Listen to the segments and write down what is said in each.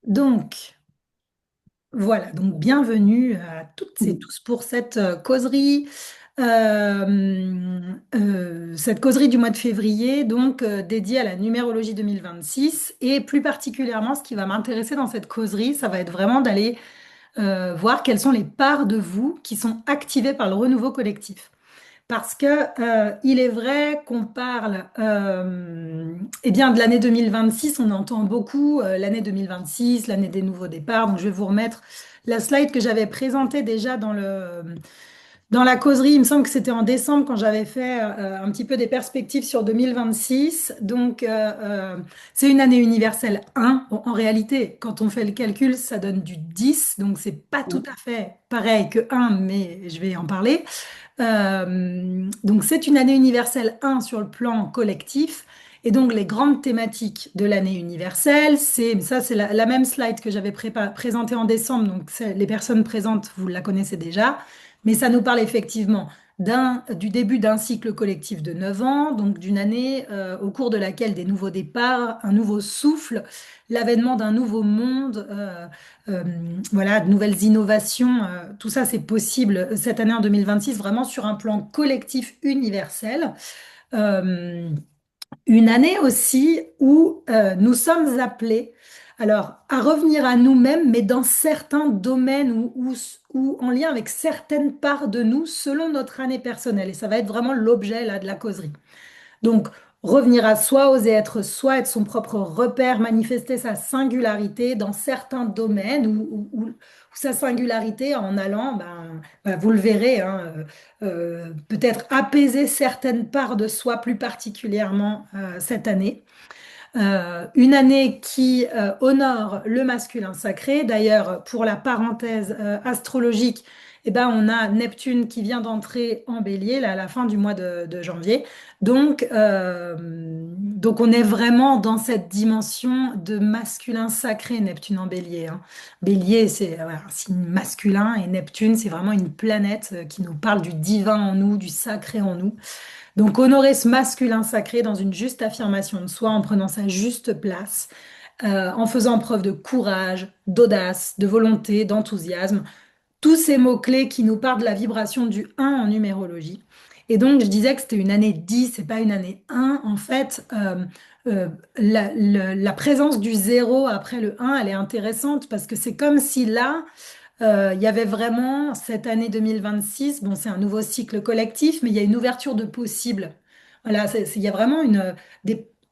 Donc, voilà, donc bienvenue à toutes et tous pour cette causerie, cette causerie du mois de février, donc dédiée à la numérologie 2026. Et plus particulièrement, ce qui va m'intéresser dans cette causerie, ça va être vraiment d'aller voir quelles sont les parts de vous qui sont activées par le renouveau collectif. Parce que il est vrai qu'on parle eh bien, de l'année 2026, on entend beaucoup l'année 2026, l'année des nouveaux départs. Donc je vais vous remettre la slide que j'avais présentée déjà dans la causerie. Il me semble que c'était en décembre quand j'avais fait un petit peu des perspectives sur 2026. Donc c'est une année universelle 1. Bon, en réalité, quand on fait le calcul, ça donne du 10. Donc c'est pas tout à fait pareil que 1, mais je vais en parler. Donc c'est une année universelle 1 sur le plan collectif. Et donc les grandes thématiques de l'année universelle, c'est la même slide que j'avais présentée en décembre. Donc les personnes présentes, vous la connaissez déjà. Mais ça nous parle effectivement du début d'un cycle collectif de 9 ans, donc d'une année au cours de laquelle des nouveaux départs, un nouveau souffle, l'avènement d'un nouveau monde, euh, voilà, de nouvelles innovations. Tout ça, c'est possible cette année en 2026, vraiment sur un plan collectif universel. Euh, une année aussi où nous sommes appelés, alors, à revenir à nous-mêmes, mais dans certains domaines ou en lien avec certaines parts de nous selon notre année personnelle. Et ça va être vraiment l'objet là de la causerie. Donc, revenir à soi, oser être soi, être son propre repère, manifester sa singularité dans certains domaines ou sa singularité en allant, ben, voilà, vous le verrez, hein, peut-être apaiser certaines parts de soi plus particulièrement cette année. Une année qui honore le masculin sacré. D'ailleurs, pour la parenthèse astrologique, eh ben, on a Neptune qui vient d'entrer en Bélier là, à la fin du mois de janvier. Donc, on est vraiment dans cette dimension de masculin sacré, Neptune en Bélier, hein. Bélier, c'est voilà, un signe masculin et Neptune, c'est vraiment une planète qui nous parle du divin en nous, du sacré en nous. Donc honorer ce masculin sacré dans une juste affirmation de soi, en prenant sa juste place, en faisant preuve de courage, d'audace, de volonté, d'enthousiasme, tous ces mots-clés qui nous parlent de la vibration du 1 en numérologie. Et donc je disais que c'était une année 10, c'est pas une année 1. En fait, la présence du 0 après le 1, elle est intéressante parce que c'est comme si là, il y avait vraiment cette année 2026, bon, c'est un nouveau cycle collectif, mais il y a une ouverture de possibles. Voilà, il y a vraiment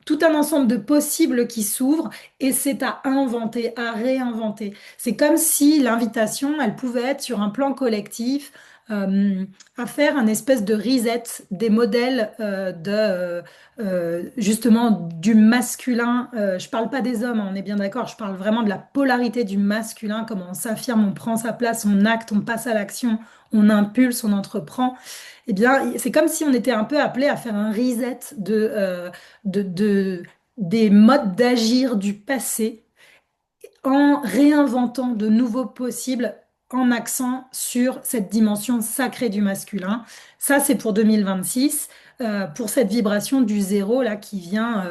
tout un ensemble de possibles qui s'ouvrent et c'est à inventer, à réinventer. C'est comme si l'invitation, elle pouvait être sur un plan collectif, à faire un espèce de reset des modèles justement du masculin. Je parle pas des hommes, hein, on est bien d'accord, je parle vraiment de la polarité du masculin, comment on s'affirme, on prend sa place, on acte, on passe à l'action, on impulse, on entreprend. Eh bien, c'est comme si on était un peu appelé à faire un reset de, de- des modes d'agir du passé en réinventant de nouveaux possibles en accent sur cette dimension sacrée du masculin. Ça, c'est pour 2026, pour cette vibration du zéro là qui vient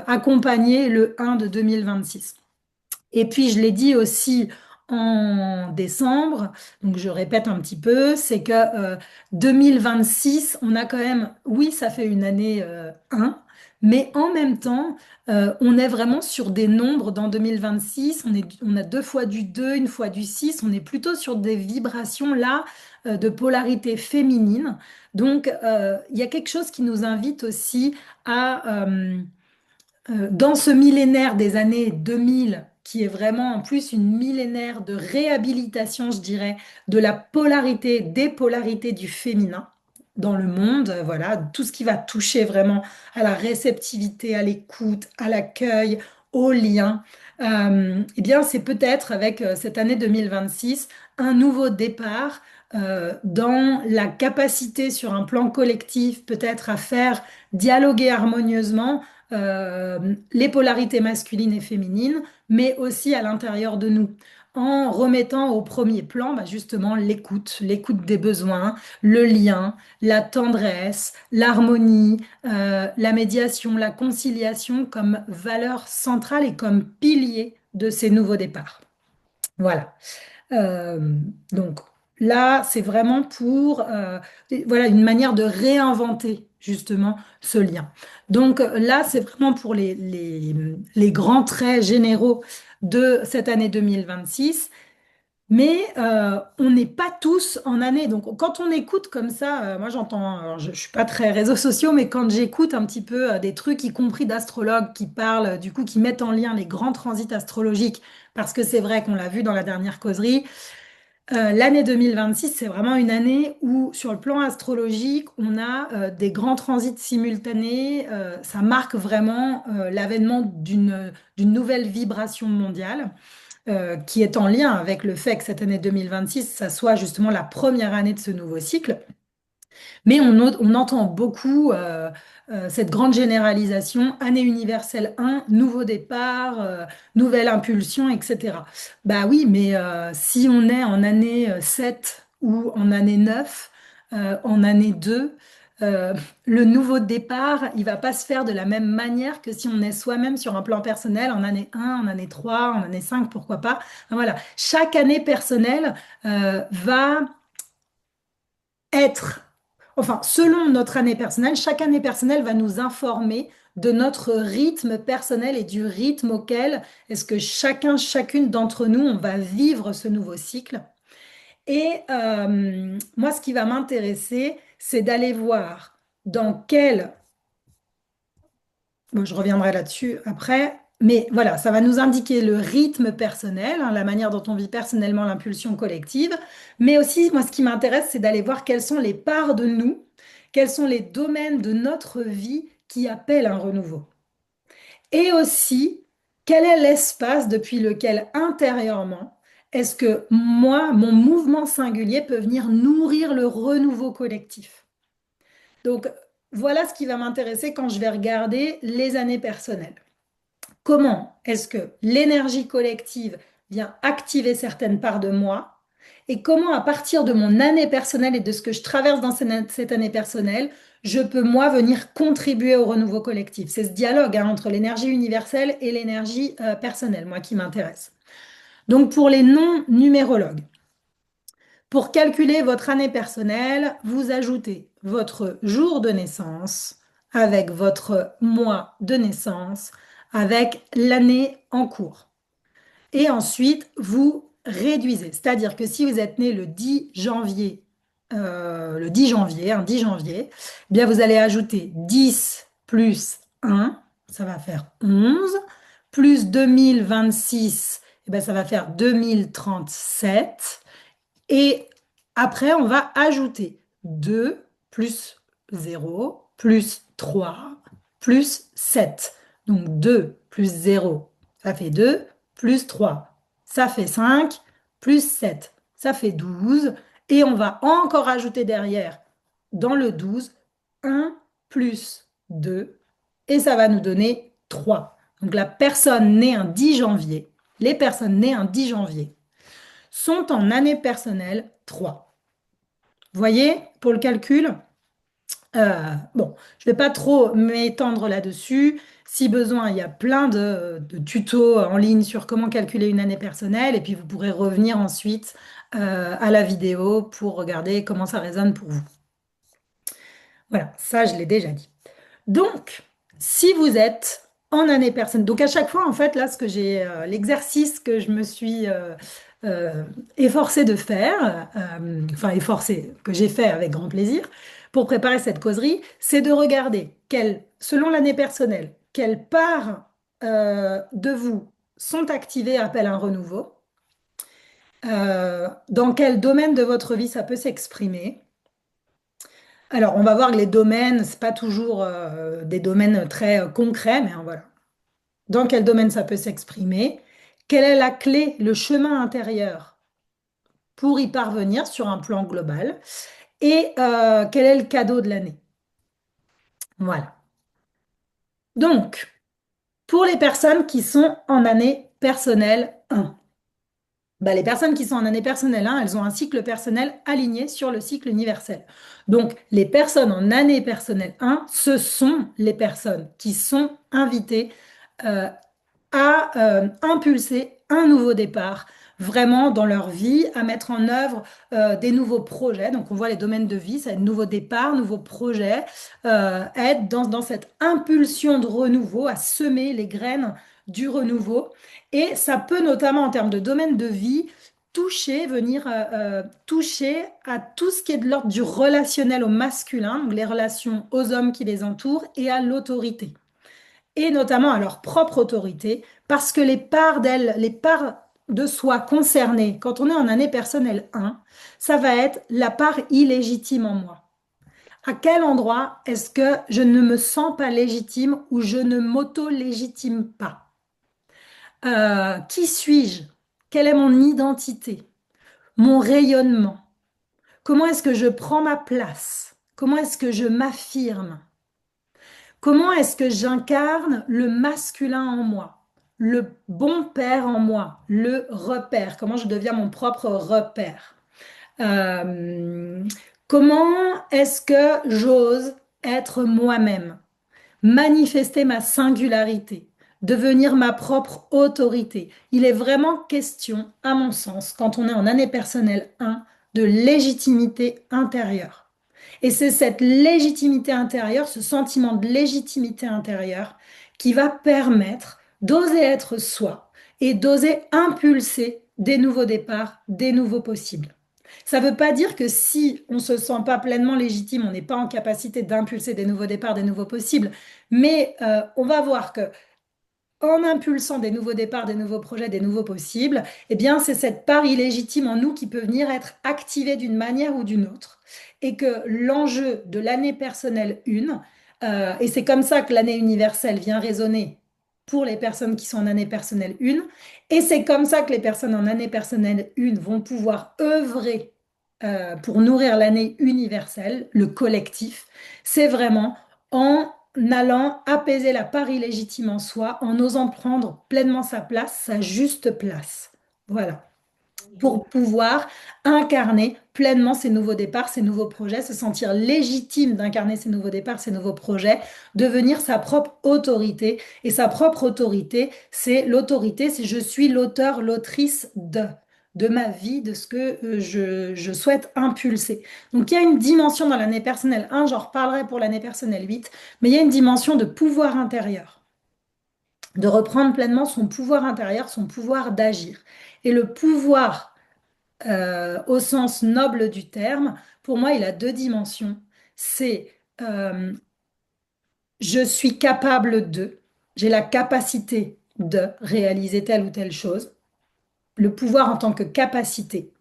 accompagner le 1 de 2026. Et puis, je l'ai dit aussi en décembre, donc je répète un petit peu, c'est que 2026, on a quand même, oui, ça fait une année 1, mais en même temps, on est vraiment sur des nombres dans 2026, on a deux fois du 2, une fois du 6, on est plutôt sur des vibrations là de polarité féminine. Donc, il y a quelque chose qui nous invite aussi dans ce millénaire des années 2000, qui est vraiment en plus une millénaire de réhabilitation, je dirais, de la polarité, des polarités du féminin dans le monde, voilà, tout ce qui va toucher vraiment à la réceptivité, à l'écoute, à l'accueil, au lien, eh bien, c'est peut-être avec cette année 2026 un nouveau départ dans la capacité sur un plan collectif, peut-être à faire dialoguer harmonieusement les polarités masculines et féminines, mais aussi à l'intérieur de nous, en remettant au premier plan bah, justement l'écoute, l'écoute des besoins, le lien, la tendresse, l'harmonie, la médiation, la conciliation comme valeur centrale et comme pilier de ces nouveaux départs. Voilà. Euh, donc là, c'est vraiment pour voilà, une manière de réinventer justement ce lien. Donc là, c'est vraiment pour les grands traits généraux de cette année 2026. Mais on n'est pas tous en année. Donc, quand on écoute comme ça, moi j'entends, alors, je ne suis pas très réseaux sociaux, mais quand j'écoute un petit peu des trucs, y compris d'astrologues qui parlent, du coup, qui mettent en lien les grands transits astrologiques, parce que c'est vrai qu'on l'a vu dans la dernière causerie, l'année 2026, c'est vraiment une année où, sur le plan astrologique, on a des grands transits simultanés. Ça marque vraiment l'avènement d'une nouvelle vibration mondiale qui est en lien avec le fait que cette année 2026, ça soit justement la première année de ce nouveau cycle. Mais on entend beaucoup cette grande généralisation, année universelle 1, nouveau départ, nouvelle impulsion, etc. Bah oui, mais si on est en année 7 ou en année 9, en année 2, le nouveau départ, il va pas se faire de la même manière que si on est soi-même sur un plan personnel en année 1, en année 3, en année 5, pourquoi pas. Voilà, chaque année personnelle va être, enfin, selon notre année personnelle, chaque année personnelle va nous informer de notre rythme personnel et du rythme auquel est-ce que chacun, chacune d'entre nous, on va vivre ce nouveau cycle. Et moi, ce qui va m'intéresser, c'est d'aller voir dans quel bon, je reviendrai là-dessus après, mais voilà, ça va nous indiquer le rythme personnel, hein, la manière dont on vit personnellement l'impulsion collective, mais aussi, moi, ce qui m'intéresse, c'est d'aller voir quelles sont les parts de nous, quels sont les domaines de notre vie qui appellent un renouveau. Et aussi, quel est l'espace depuis lequel intérieurement, est-ce que moi, mon mouvement singulier peut venir nourrir le renouveau collectif. Donc, voilà ce qui va m'intéresser quand je vais regarder les années personnelles. Comment est-ce que l'énergie collective vient activer certaines parts de moi et comment, à partir de mon année personnelle et de ce que je traverse dans cette année personnelle, je peux, moi, venir contribuer au renouveau collectif. C'est ce dialogue hein, entre l'énergie universelle et l'énergie personnelle, moi, qui m'intéresse. Donc, pour les non-numérologues, pour calculer votre année personnelle, vous ajoutez votre jour de naissance avec votre mois de naissance, avec l'année en cours. Et ensuite, vous réduisez. C'est-à-dire que si vous êtes né le 10 janvier, un 10 janvier, eh bien vous allez ajouter 10 plus 1, ça va faire 11, plus 2026, eh bien ça va faire 2037. Et après, on va ajouter 2 plus 0 plus 3 plus 7. Donc 2 plus 0, ça fait 2, plus 3, ça fait 5, plus 7, ça fait 12. Et on va encore ajouter derrière, dans le 12, 1 plus 2, et ça va nous donner 3. Donc la personne née un 10 janvier, les personnes nées un 10 janvier, sont en année personnelle 3. Vous voyez, pour le calcul, bon, je ne vais pas trop m'étendre là-dessus. Si besoin, il y a plein de tutos en ligne sur comment calculer une année personnelle et puis vous pourrez revenir ensuite à la vidéo pour regarder comment ça résonne pour vous. Voilà, ça je l'ai déjà dit. Donc, si vous êtes en année personnelle, donc à chaque fois, en fait, là, ce que j'ai, l'exercice que je me suis euh, efforcée de faire, enfin efforcée, que j'ai fait avec grand plaisir pour préparer cette causerie, c'est de regarder selon l'année personnelle, quelles parts de vous sont activées, appellent un renouveau, dans quel domaine de votre vie ça peut s'exprimer. Alors, on va voir que les domaines, c'est pas toujours des domaines très concrets, mais voilà. Dans quel domaine ça peut s'exprimer? Quelle est la clé, le chemin intérieur pour y parvenir sur un plan global? Et quel est le cadeau de l'année? Voilà. Donc, pour les personnes qui sont en année personnelle 1, bah, les personnes qui sont en année personnelle 1, elles ont un cycle personnel aligné sur le cycle universel. Donc, les personnes en année personnelle 1, ce sont les personnes qui sont invitées euh, à impulser un nouveau départ vraiment dans leur vie, à mettre en œuvre des nouveaux projets. Donc on voit les domaines de vie, c'est nouveau départ, nouveaux projets, être dans cette impulsion de renouveau, à semer les graines du renouveau. Et ça peut notamment en termes de domaine de vie venir toucher à tout ce qui est de l'ordre du relationnel au masculin, donc les relations aux hommes qui les entourent et à l'autorité et notamment à leur propre autorité, parce que les parts d'elles, les parts de soi concernées, quand on est en année personnelle 1, ça va être la part illégitime en moi. À quel endroit est-ce que je ne me sens pas légitime ou je ne m'auto-légitime pas? Qui suis-je? Quelle est mon identité? Mon rayonnement? Comment est-ce que je prends ma place? Comment est-ce que je m'affirme? Comment est-ce que j'incarne le masculin en moi, le bon père en moi, le repère? Comment je deviens mon propre repère? Euh, Comment est-ce que j'ose être moi-même, manifester ma singularité, devenir ma propre autorité? Il est vraiment question, à mon sens, quand on est en année personnelle 1, de légitimité intérieure. Et c'est cette légitimité intérieure, ce sentiment de légitimité intérieure qui va permettre d'oser être soi et d'oser impulser des nouveaux départs, des nouveaux possibles. Ça ne veut pas dire que si on ne se sent pas pleinement légitime, on n'est pas en capacité d'impulser des nouveaux départs, des nouveaux possibles, mais on va voir que en impulsant des nouveaux départs, des nouveaux projets, des nouveaux possibles, eh bien, c'est cette part illégitime en nous qui peut venir être activée d'une manière ou d'une autre. Et que l'enjeu de l'année personnelle 1, et c'est comme ça que l'année universelle vient résonner pour les personnes qui sont en année personnelle 1, et c'est comme ça que les personnes en année personnelle 1 vont pouvoir œuvrer pour nourrir l'année universelle, le collectif, c'est vraiment en allant apaiser la part illégitime en soi, en osant prendre pleinement sa place, sa juste place. Voilà, pour pouvoir incarner pleinement ces nouveaux départs, ces nouveaux projets, se sentir légitime d'incarner ces nouveaux départs, ces nouveaux projets, devenir sa propre autorité. Et sa propre autorité, c'est je suis l'auteur, l'autrice de ma vie, de ce que je souhaite impulser. Donc il y a une dimension dans l'année personnelle 1, j'en reparlerai pour l'année personnelle 8, mais il y a une dimension de pouvoir intérieur, de reprendre pleinement son pouvoir intérieur, son pouvoir d'agir. Et le pouvoir au sens noble du terme, pour moi, il a deux dimensions. C'est je suis capable de, j'ai la capacité de réaliser telle ou telle chose, le pouvoir en tant que capacité,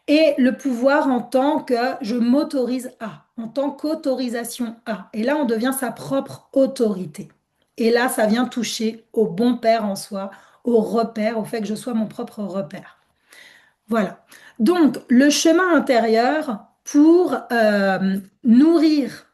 et le pouvoir en tant que je m'autorise à, en tant qu'autorisation à. Et là, on devient sa propre autorité. Et là, ça vient toucher au bon père en soi, au repère, au fait que je sois mon propre repère. Voilà. Donc, le chemin intérieur pour nourrir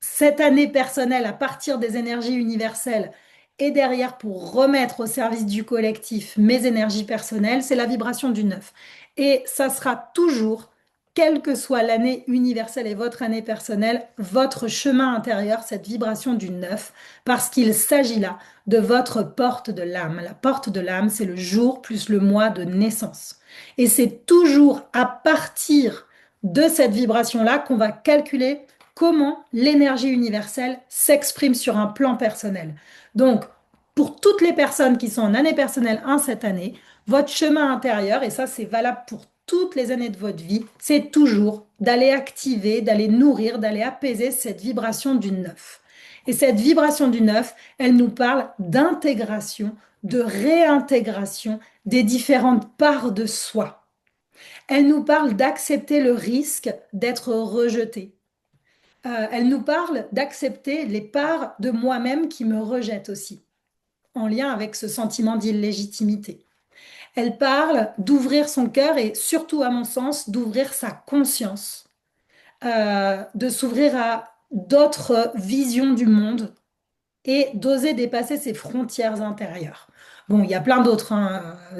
cette année personnelle à partir des énergies universelles et derrière pour remettre au service du collectif mes énergies personnelles, c'est la vibration du neuf. Et ça sera toujours, quelle que soit l'année universelle et votre année personnelle, votre chemin intérieur, cette vibration du neuf, parce qu'il s'agit là de votre porte de l'âme. La porte de l'âme, c'est le jour plus le mois de naissance. Et c'est toujours à partir de cette vibration-là qu'on va calculer comment l'énergie universelle s'exprime sur un plan personnel. Donc, pour toutes les personnes qui sont en année personnelle 1 cette année, votre chemin intérieur, et ça c'est valable pour toutes les années de votre vie, c'est toujours d'aller activer, d'aller nourrir, d'aller apaiser cette vibration du neuf. Et cette vibration du neuf, elle nous parle d'intégration, de réintégration des différentes parts de soi. Elle nous parle d'accepter le risque d'être rejeté. Elle nous parle d'accepter les parts de moi-même qui me rejettent aussi, en lien avec ce sentiment d'illégitimité. Elle parle d'ouvrir son cœur et surtout, à mon sens, d'ouvrir sa conscience, de s'ouvrir à d'autres visions du monde et d'oser dépasser ses frontières intérieures. Bon, il y a plein d'autres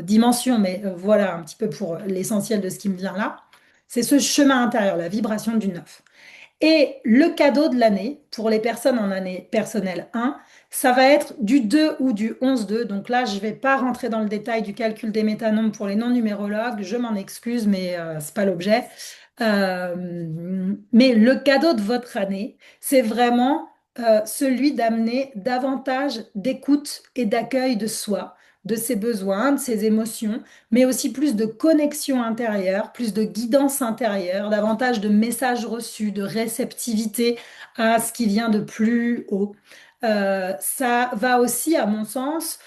dimensions, mais voilà un petit peu pour l'essentiel de ce qui me vient là. C'est ce chemin intérieur, la vibration du neuf. Et le cadeau de l'année, pour les personnes en année personnelle 1, ça va être du 2 ou du 11-2. Donc là, je ne vais pas rentrer dans le détail du calcul des métanomes pour les non-numérologues. Je m'en excuse, mais ce n'est pas l'objet. Mais le cadeau de votre année, c'est vraiment celui d'amener davantage d'écoute et d'accueil de soi, de ses besoins, de ses émotions, mais aussi plus de connexion intérieure, plus de guidance intérieure, davantage de messages reçus, de réceptivité à ce qui vient de plus haut. Ça va aussi, à mon sens,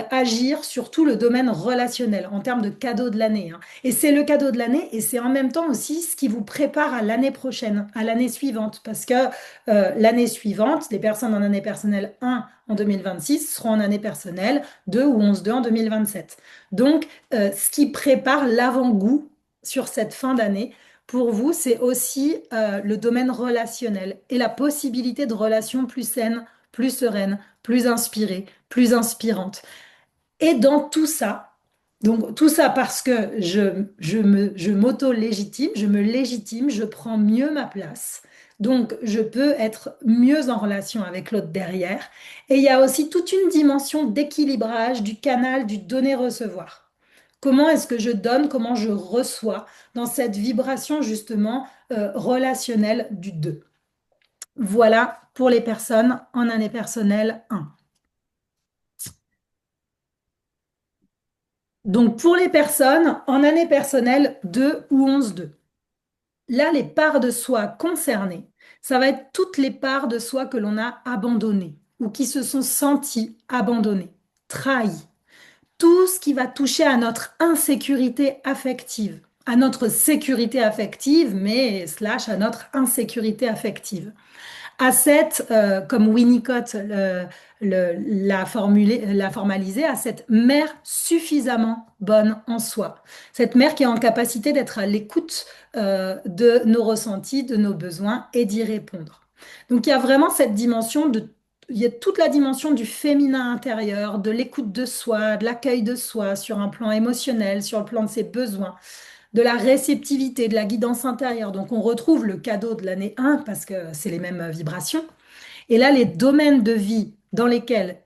agir sur tout le domaine relationnel en termes de cadeau de l'année, hein. Et c'est le cadeau de l'année et c'est en même temps aussi ce qui vous prépare à l'année prochaine, à l'année suivante. Parce que l'année suivante, les personnes en année personnelle 1 en 2026 seront en année personnelle 2 ou 11-2 en 2027. Donc, ce qui prépare l'avant-goût sur cette fin d'année, pour vous, c'est aussi le domaine relationnel et la possibilité de relations plus saines, plus sereines, plus inspirées, plus inspirantes. Et dans tout ça, donc tout ça parce que je m'auto-légitime, je me légitime, je prends mieux ma place. Donc je peux être mieux en relation avec l'autre derrière. Et il y a aussi toute une dimension d'équilibrage du canal du donner-recevoir. Comment est-ce que je donne, comment je reçois dans cette vibration justement relationnelle du 2. Voilà pour les personnes en année personnelle 1. Donc, pour les personnes en année personnelle 2 ou 11-2, là, les parts de soi concernées, ça va être toutes les parts de soi que l'on a abandonnées ou qui se sont senties abandonnées, trahies. Tout ce qui va toucher à notre insécurité affective, à notre sécurité affective, mais slash à notre insécurité affective à cette, comme Winnicott l'a formalisé, à cette mère suffisamment bonne en soi. Cette mère qui est en capacité d'être à l'écoute de nos ressentis, de nos besoins et d'y répondre. Donc il y a vraiment cette dimension de... Il y a toute la dimension du féminin intérieur, de l'écoute de soi, de l'accueil de soi sur un plan émotionnel, sur le plan de ses besoins, de la réceptivité, de la guidance intérieure. Donc on retrouve le cadeau de l'année 1 parce que c'est les mêmes vibrations. Et là, les domaines de vie dans lesquels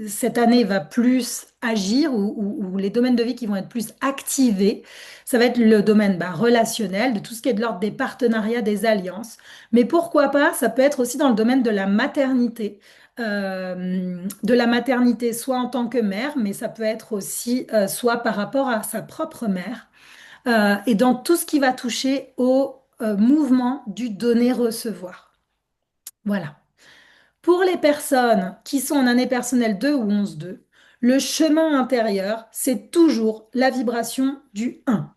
cette année va plus agir ou les domaines de vie qui vont être plus activés, ça va être le domaine relationnel, de tout ce qui est de l'ordre des partenariats, des alliances. Mais pourquoi pas, ça peut être aussi dans le domaine de la maternité. De la maternité, soit en tant que mère, mais ça peut être aussi soit par rapport à sa propre mère, et dans tout ce qui va toucher au mouvement du donner-recevoir. Voilà. Pour les personnes qui sont en année personnelle 2 ou 11-2, le chemin intérieur, c'est toujours la vibration du 1.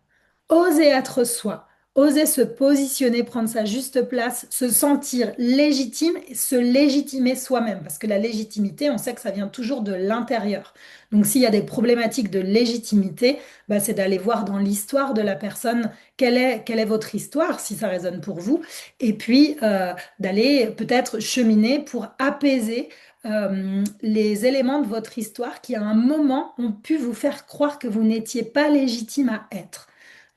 Oser être soi, oser se positionner, prendre sa juste place, se sentir légitime et se légitimer soi-même. Parce que la légitimité, on sait que ça vient toujours de l'intérieur. Donc s'il y a des problématiques de légitimité, c'est d'aller voir dans l'histoire de la personne quelle est votre histoire, si ça résonne pour vous, et puis d'aller peut-être cheminer pour apaiser les éléments de votre histoire qui à un moment ont pu vous faire croire que vous n'étiez pas légitime à être.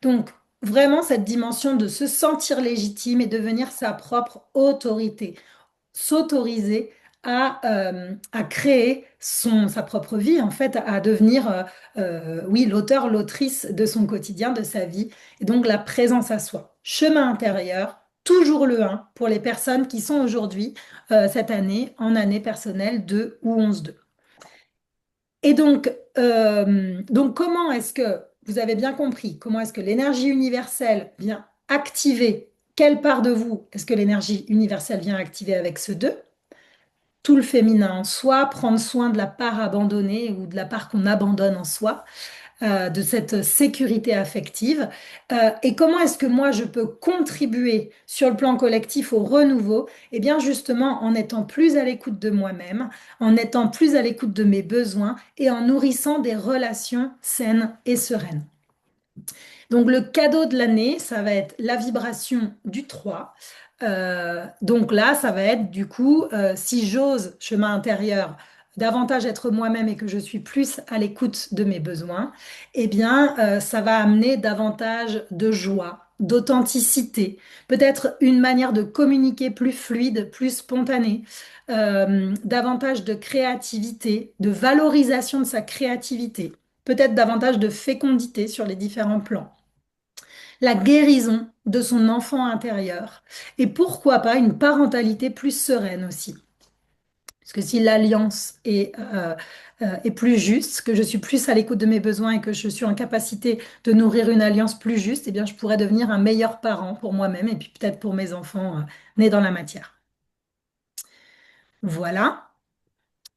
Donc, vraiment, cette dimension de se sentir légitime et devenir sa propre autorité, s'autoriser à créer sa propre vie, en fait, à devenir, oui, l'auteur, l'autrice de son quotidien, de sa vie, et donc la présence à soi. Chemin intérieur, toujours le 1 pour les personnes qui sont aujourd'hui, cette année, en année personnelle 2 ou 11-2. Et donc comment est-ce que, vous avez bien compris, comment est-ce que l'énergie universelle vient activer, quelle part de vous est-ce que l'énergie universelle vient activer avec ce 2? Tout le féminin en soi, prendre soin de la part abandonnée ou de la part qu'on abandonne en soi, de cette sécurité affective. Et comment est-ce que moi, je peux contribuer sur le plan collectif au renouveau? Eh bien, justement, en étant plus à l'écoute de moi-même, en étant plus à l'écoute de mes besoins et en nourrissant des relations saines et sereines. Donc, le cadeau de l'année, ça va être la vibration du 3. Donc là, ça va être du coup, si j'ose, chemin intérieur, davantage être moi-même et que je suis plus à l'écoute de mes besoins, eh bien, ça va amener davantage de joie, d'authenticité, peut-être une manière de communiquer plus fluide, plus spontanée, davantage de créativité, de valorisation de sa créativité, peut-être davantage de fécondité sur les différents plans, la guérison de son enfant intérieur et pourquoi pas une parentalité plus sereine aussi. Parce que si l'alliance est plus juste, que je suis plus à l'écoute de mes besoins et que je suis en capacité de nourrir une alliance plus juste, eh bien, je pourrais devenir un meilleur parent pour moi-même et puis peut-être pour mes enfants nés dans la matière. Voilà.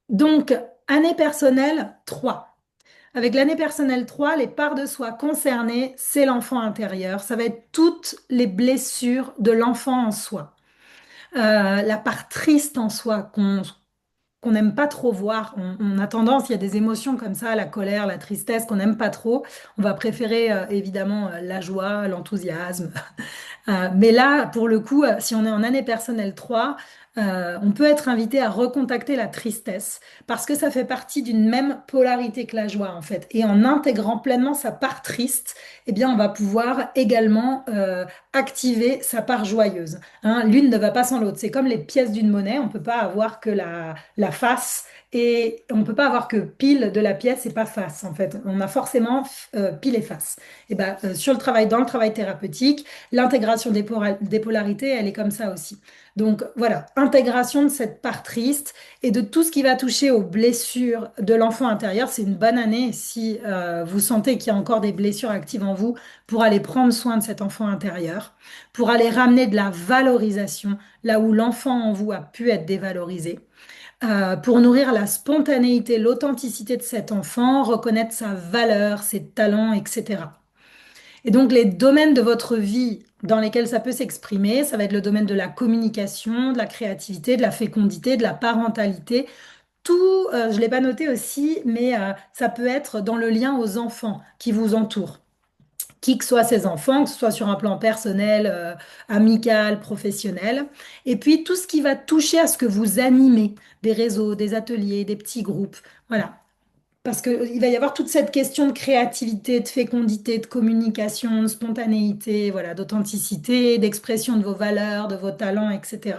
Donc, année personnelle 3. Avec l'année personnelle 3, les parts de soi concernées, c'est l'enfant intérieur. Ça va être toutes les blessures de l'enfant en soi. La part triste en soi qu'on n'aime pas trop voir. On a tendance, il y a des émotions comme ça, la colère, la tristesse qu'on n'aime pas trop. On va préférer évidemment la joie, l'enthousiasme. Mais là, pour le coup, si on est en année personnelle 3, on peut être invité à recontacter la tristesse parce que ça fait partie d'une même polarité que la joie en fait. Et en intégrant pleinement sa part triste, eh bien, on va pouvoir également activer sa part joyeuse. Hein, l'une ne va pas sans l'autre. C'est comme les pièces d'une monnaie. On ne peut pas avoir que la face et on ne peut pas avoir que pile de la pièce et pas face en fait. On a forcément pile et face. Et ben, dans le travail thérapeutique, l'intégration des polarités, elle est comme ça aussi. Donc voilà, intégration de cette part triste et de tout ce qui va toucher aux blessures de l'enfant intérieur. C'est une bonne année si vous sentez qu'il y a encore des blessures actives en vous pour aller prendre soin de cet enfant intérieur, pour aller ramener de la valorisation là où l'enfant en vous a pu être dévalorisé. Pour nourrir la spontanéité, l'authenticité de cet enfant, reconnaître sa valeur, ses talents, etc. Et donc, les domaines de votre vie dans lesquels ça peut s'exprimer, ça va être le domaine de la communication, de la créativité, de la fécondité, de la parentalité. Tout, je ne l'ai pas noté aussi, mais ça peut être dans le lien aux enfants qui vous entourent. Qui que soient ces enfants, que ce soit sur un plan personnel, amical, professionnel. Et puis, tout ce qui va toucher à ce que vous animez, des réseaux, des ateliers, des petits groupes. Voilà. Parce qu'il va y avoir toute cette question de créativité, de fécondité, de communication, de spontanéité, voilà, d'authenticité, d'expression de vos valeurs, de vos talents, etc.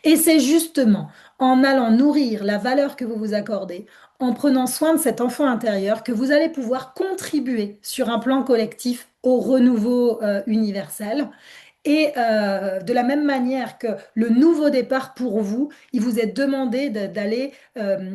Et c'est justement en allant nourrir la valeur que vous vous accordez, en prenant soin de cet enfant intérieur, que vous allez pouvoir contribuer sur un plan collectif au renouveau universel. Et de la même manière que le nouveau départ pour vous, il vous est demandé d'aller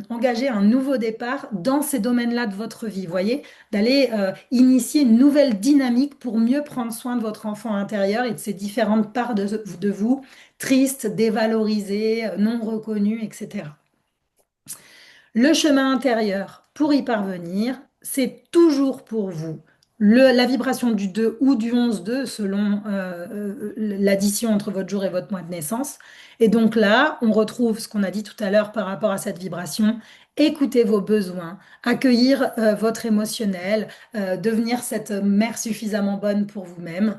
engager un nouveau départ dans ces domaines-là de votre vie, voyez, d'aller initier une nouvelle dynamique pour mieux prendre soin de votre enfant intérieur et de ces différentes parts de vous, tristes, dévalorisées, non reconnues, etc. Le chemin intérieur, pour y parvenir, c'est toujours pour vous la vibration du 2 ou du 11-2 selon l'addition entre votre jour et votre mois de naissance. Et donc là, on retrouve ce qu'on a dit tout à l'heure par rapport à cette vibration. Écoutez vos besoins, accueillir votre émotionnel, devenir cette mère suffisamment bonne pour vous-même,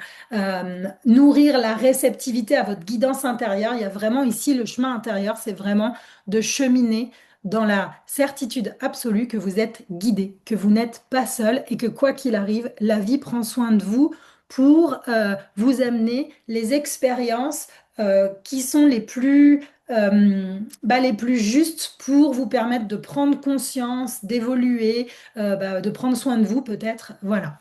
nourrir la réceptivité à votre guidance intérieure. Il y a vraiment ici le chemin intérieur, c'est vraiment de cheminer dans la certitude absolue que vous êtes guidé, que vous n'êtes pas seul et que quoi qu'il arrive, la vie prend soin de vous pour vous amener les expériences qui sont les plus justes pour vous permettre de prendre conscience, d'évoluer, de prendre soin de vous peut-être. Voilà.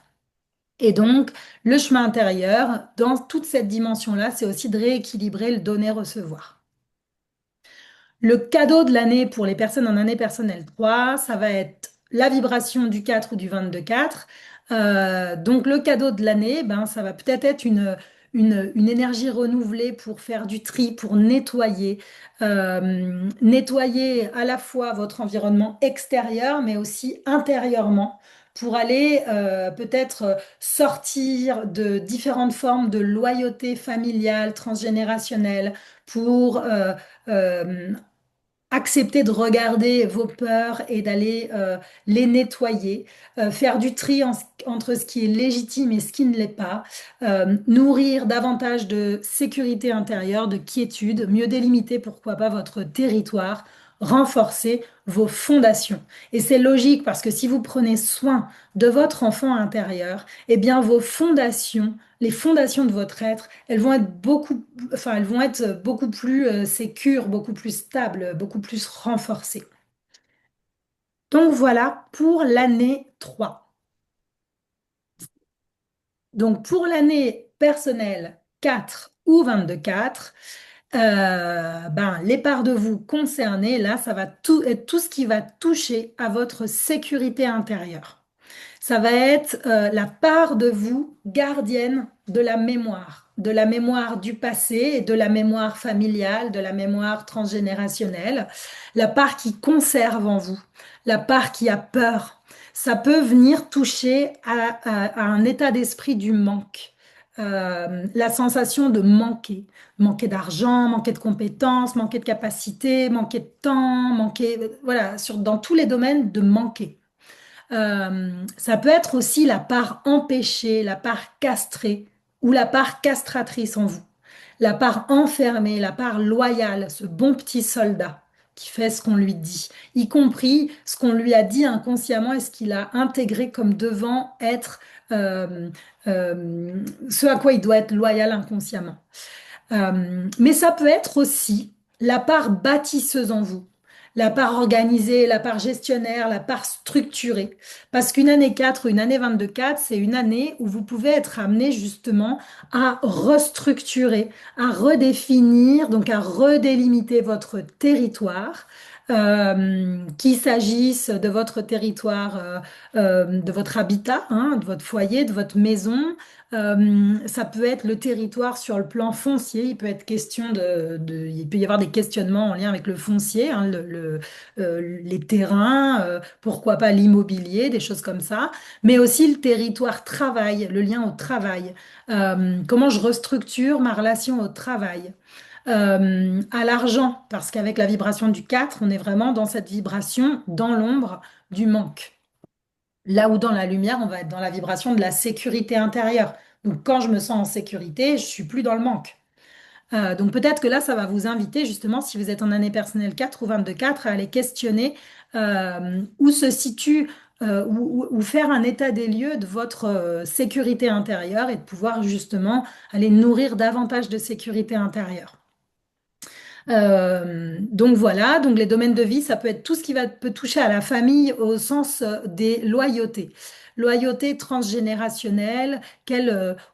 Et donc, le chemin intérieur, dans toute cette dimension-là, c'est aussi de rééquilibrer le donner-recevoir. Le cadeau de l'année pour les personnes en année personnelle 3, ça va être la vibration du 4 ou du 22-4. Donc le cadeau de l'année, ben, ça va peut-être être une énergie renouvelée pour faire du tri, pour nettoyer. Nettoyer à la fois votre environnement extérieur, mais aussi intérieurement, pour aller peut-être sortir de différentes formes de loyauté familiale, transgénérationnelle, pour accepter de regarder vos peurs et d'aller les nettoyer, faire du tri entre ce qui est légitime et ce qui ne l'est pas, nourrir davantage de sécurité intérieure, de quiétude, mieux délimiter pourquoi pas votre territoire, renforcer vos fondations. Et c'est logique parce que si vous prenez soin de votre enfant intérieur, eh bien vos fondations, les fondations de votre être, elles vont être elles vont être beaucoup plus sécures, beaucoup plus stables, beaucoup plus renforcées. Donc voilà pour l'année 3. Donc pour l'année personnelle 4 ou 22-4, ben, les parts de vous concernées, là, ça va tout être tout ce qui va toucher à votre sécurité intérieure. Ça va être la part de vous gardienne de la mémoire du passé et de la mémoire familiale, de la mémoire transgénérationnelle, la part qui conserve en vous, la part qui a peur. Ça peut venir toucher à un état d'esprit du manque. La sensation de manquer, manquer d'argent, manquer de compétences, manquer de capacité, manquer de temps, manquer, voilà, dans tous les domaines de manquer. Ça peut être aussi la part empêchée, la part castrée ou la part castratrice en vous. La part enfermée, la part loyale, ce bon petit soldat qui fait ce qu'on lui dit, y compris ce qu'on lui a dit inconsciemment et ce qu'il a intégré comme devant être euh, ce à quoi il doit être loyal inconsciemment. Mais ça peut être aussi la part bâtisseuse en vous, la part organisée, la part gestionnaire, la part structurée. Parce qu'une année 4 ou une année 22-4, c'est une année où vous pouvez être amené justement à restructurer, à redéfinir, donc à redélimiter votre territoire. Qu'il s'agisse de votre territoire, de votre habitat, hein, de votre foyer, de votre maison, ça peut être le territoire sur le plan foncier. Il peut être question il peut y avoir des questionnements en lien avec le foncier, hein, les terrains, pourquoi pas l'immobilier, des choses comme ça. Mais aussi le territoire travail, le lien au travail. Comment je restructure ma relation au travail. À l'argent, parce qu'avec la vibration du 4, on est vraiment dans cette vibration, dans l'ombre du manque. Là où dans la lumière, on va être dans la vibration de la sécurité intérieure. Donc quand je me sens en sécurité, je suis plus dans le manque. Donc peut-être que là, ça va vous inviter justement, si vous êtes en année personnelle 4 ou 22-4, à aller questionner où se situe ou faire un état des lieux de votre sécurité intérieure et de pouvoir justement aller nourrir davantage de sécurité intérieure. Donc voilà, donc les domaines de vie, ça peut être tout ce qui peut toucher à la famille au sens des loyautés. Loyauté transgénérationnelle,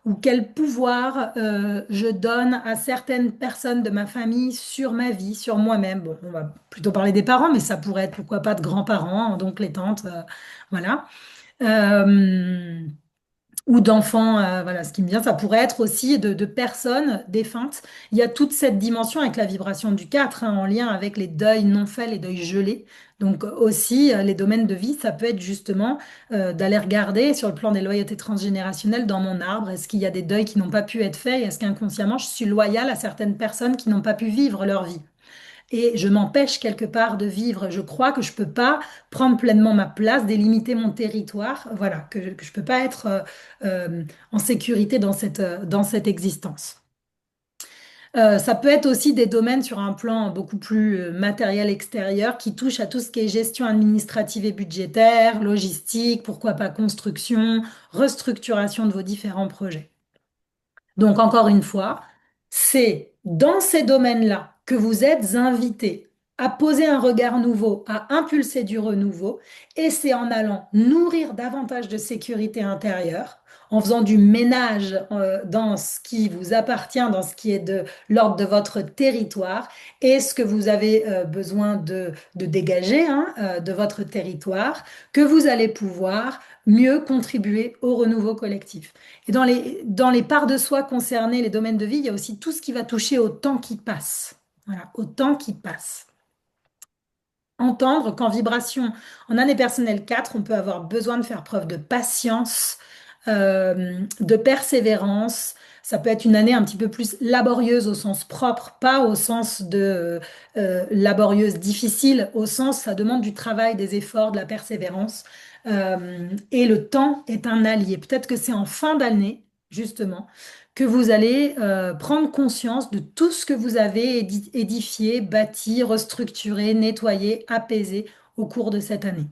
ou quel pouvoir je donne à certaines personnes de ma famille sur ma vie, sur moi-même. Bon, on va plutôt parler des parents, mais ça pourrait être pourquoi pas de grands-parents, donc les tantes, voilà. Euh, ou d'enfants, voilà, ce qui me vient, ça pourrait être aussi de personnes défuntes. Il y a toute cette dimension avec la vibration du 4, hein, en lien avec les deuils non faits, les deuils gelés. Donc aussi, les domaines de vie, ça peut être justement d'aller regarder sur le plan des loyautés transgénérationnelles dans mon arbre. Est-ce qu'il y a des deuils qui n'ont pas pu être faits? Et est-ce qu'inconsciemment, je suis loyale à certaines personnes qui n'ont pas pu vivre leur vie? Et je m'empêche quelque part de vivre. Je crois que je peux pas prendre pleinement ma place, délimiter mon territoire, voilà, que je peux pas être en sécurité dans cette existence. Ça peut être aussi des domaines sur un plan beaucoup plus matériel extérieur qui touchent à tout ce qui est gestion administrative et budgétaire, logistique, pourquoi pas construction, restructuration de vos différents projets. Donc, encore une fois, c'est dans ces domaines-là que vous êtes invité à poser un regard nouveau, à impulser du renouveau, et c'est en allant nourrir davantage de sécurité intérieure, en faisant du ménage dans ce qui vous appartient, dans ce qui est de l'ordre de votre territoire, et ce que vous avez besoin de dégager, hein, de votre territoire, que vous allez pouvoir mieux contribuer au renouveau collectif. Et dans les parts de soi concernées, les domaines de vie, il y a aussi tout ce qui va toucher au temps qui passe. Voilà, au temps qui passe. Entendre qu'en vibration, en année personnelle 4, on peut avoir besoin de faire preuve de patience, de persévérance. Ça peut être une année un petit peu plus laborieuse au sens propre, pas au sens de laborieuse difficile, au sens ça demande du travail, des efforts, de la persévérance. Et le temps est un allié. Peut-être que c'est en fin d'année, justement, que vous allez prendre conscience de tout ce que vous avez édifié, bâti, restructuré, nettoyé, apaisé au cours de cette année.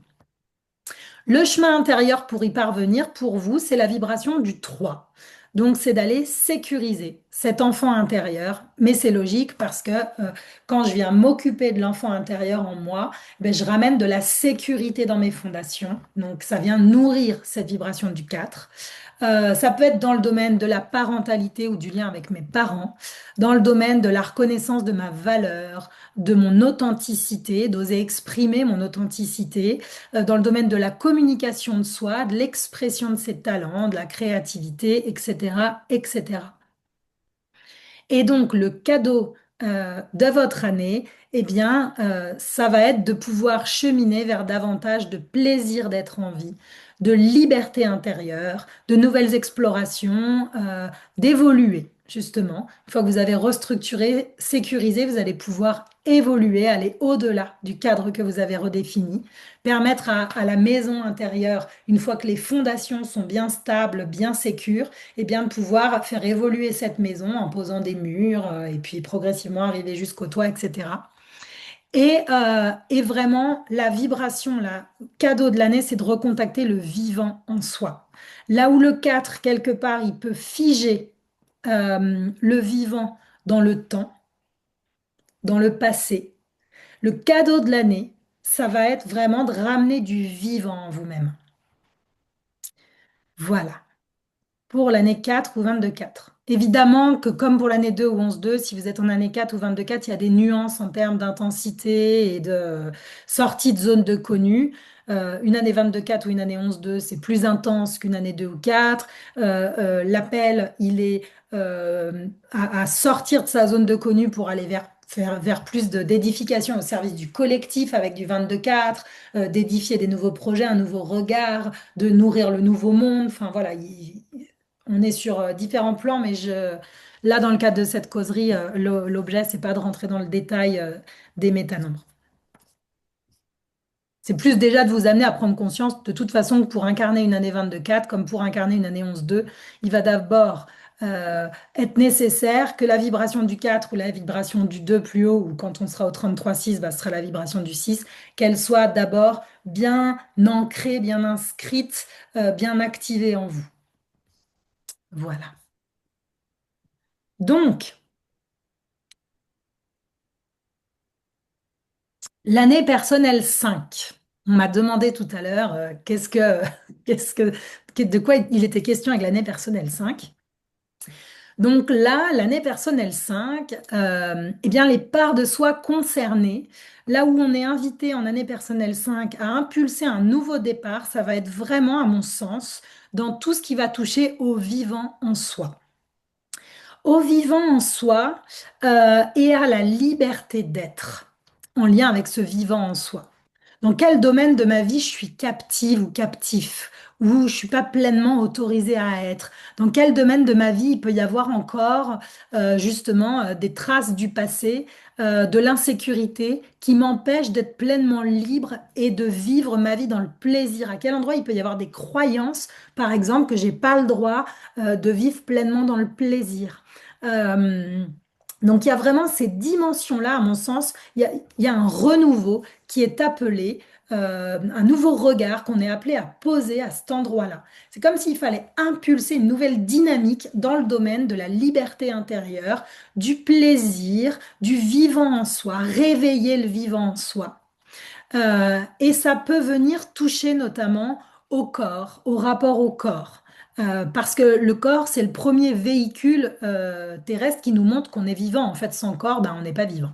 Le chemin intérieur pour y parvenir, pour vous, c'est la vibration du 3. Donc, c'est d'aller sécuriser cet enfant intérieur. Mais c'est logique parce que quand je viens m'occuper de l'enfant intérieur en moi, ben, je ramène de la sécurité dans mes fondations. Donc, ça vient nourrir cette vibration du 4. Ça peut être dans le domaine de la parentalité ou du lien avec mes parents, dans le domaine de la reconnaissance de ma valeur, de mon authenticité, d'oser exprimer mon authenticité, dans le domaine de la communication de soi, de l'expression de ses talents, de la créativité, etc., etc. Et donc, le cadeau de votre année, eh bien, ça va être de pouvoir cheminer vers davantage de plaisir d'être en vie, de liberté intérieure, de nouvelles explorations, d'évoluer, justement. Une fois que vous avez restructuré, sécurisé, vous allez pouvoir évoluer, aller au-delà du cadre que vous avez redéfini, permettre à la maison intérieure, une fois que les fondations sont bien stables, bien sécures, et bien de pouvoir faire évoluer cette maison en posant des murs et puis progressivement arriver jusqu'au toit, etc. Et vraiment, la vibration, la cadeau de l'année, c'est de recontacter le vivant en soi. Là où le 4 quelque part, il peut figer le vivant dans le temps, dans le passé, le cadeau de l'année, ça va être vraiment de ramener du vivant en vous-même. Voilà. Pour l'année 4 ou 22-4. Évidemment que comme pour l'année 2 ou 11-2, si vous êtes en année 4 ou 22-4, il y a des nuances en termes d'intensité et de sortie de zone de connu. Une année 22-4 ou une année 11-2, c'est plus intense qu'une année 2 ou 4. L'appel, il est à sortir de sa zone de connu pour aller vers plus d'édification au service du collectif avec du 22-4, d'édifier des nouveaux projets, un nouveau regard, de nourrir le nouveau monde. Enfin voilà, on est sur différents plans, mais là, dans le cadre de cette causerie, l'objet, c'est pas de rentrer dans le détail des métanombres. C'est plus déjà de vous amener à prendre conscience de toute façon que pour incarner une année 22-4, comme pour incarner une année 11-2, il va d'abord être nécessaire que la vibration du 4 ou la vibration du 2 plus haut, ou quand on sera au 33-6, bah, ce sera la vibration du 6, qu'elle soit d'abord bien ancrée, bien inscrite, bien activée en vous. Voilà. Donc, l'année personnelle 5. On m'a demandé tout à l'heure qu'est-ce que, de quoi il était question avec l'année personnelle 5. Donc là, l'année personnelle 5, eh bien les parts de soi concernées, là où on est invité en année personnelle 5 à impulser un nouveau départ, ça va être vraiment, à mon sens, dans tout ce qui va toucher au vivant en soi. Au vivant en soi et à la liberté d'être, en lien avec ce vivant en soi. Dans quel domaine de ma vie je suis captive ou captif, où je ne suis pas pleinement autorisée à être? Dans quel domaine de ma vie il peut y avoir encore justement des traces du passé, de l'insécurité qui m'empêchent d'être pleinement libre et de vivre ma vie dans le plaisir? À quel endroit il peut y avoir des croyances, par exemple, que j'ai pas le droit de vivre pleinement dans le plaisir? Euh, donc il y a vraiment ces dimensions-là, à mon sens, il y a un renouveau qui est appelé, un nouveau regard qu'on est appelé à poser à cet endroit-là. C'est comme s'il fallait impulser une nouvelle dynamique dans le domaine de la liberté intérieure, du plaisir, du vivant en soi, réveiller le vivant en soi. Et ça peut venir toucher notamment au corps, au rapport au corps. Parce que le corps, c'est le premier véhicule terrestre qui nous montre qu'on est vivant. En fait, sans corps, ben, on n'est pas vivant.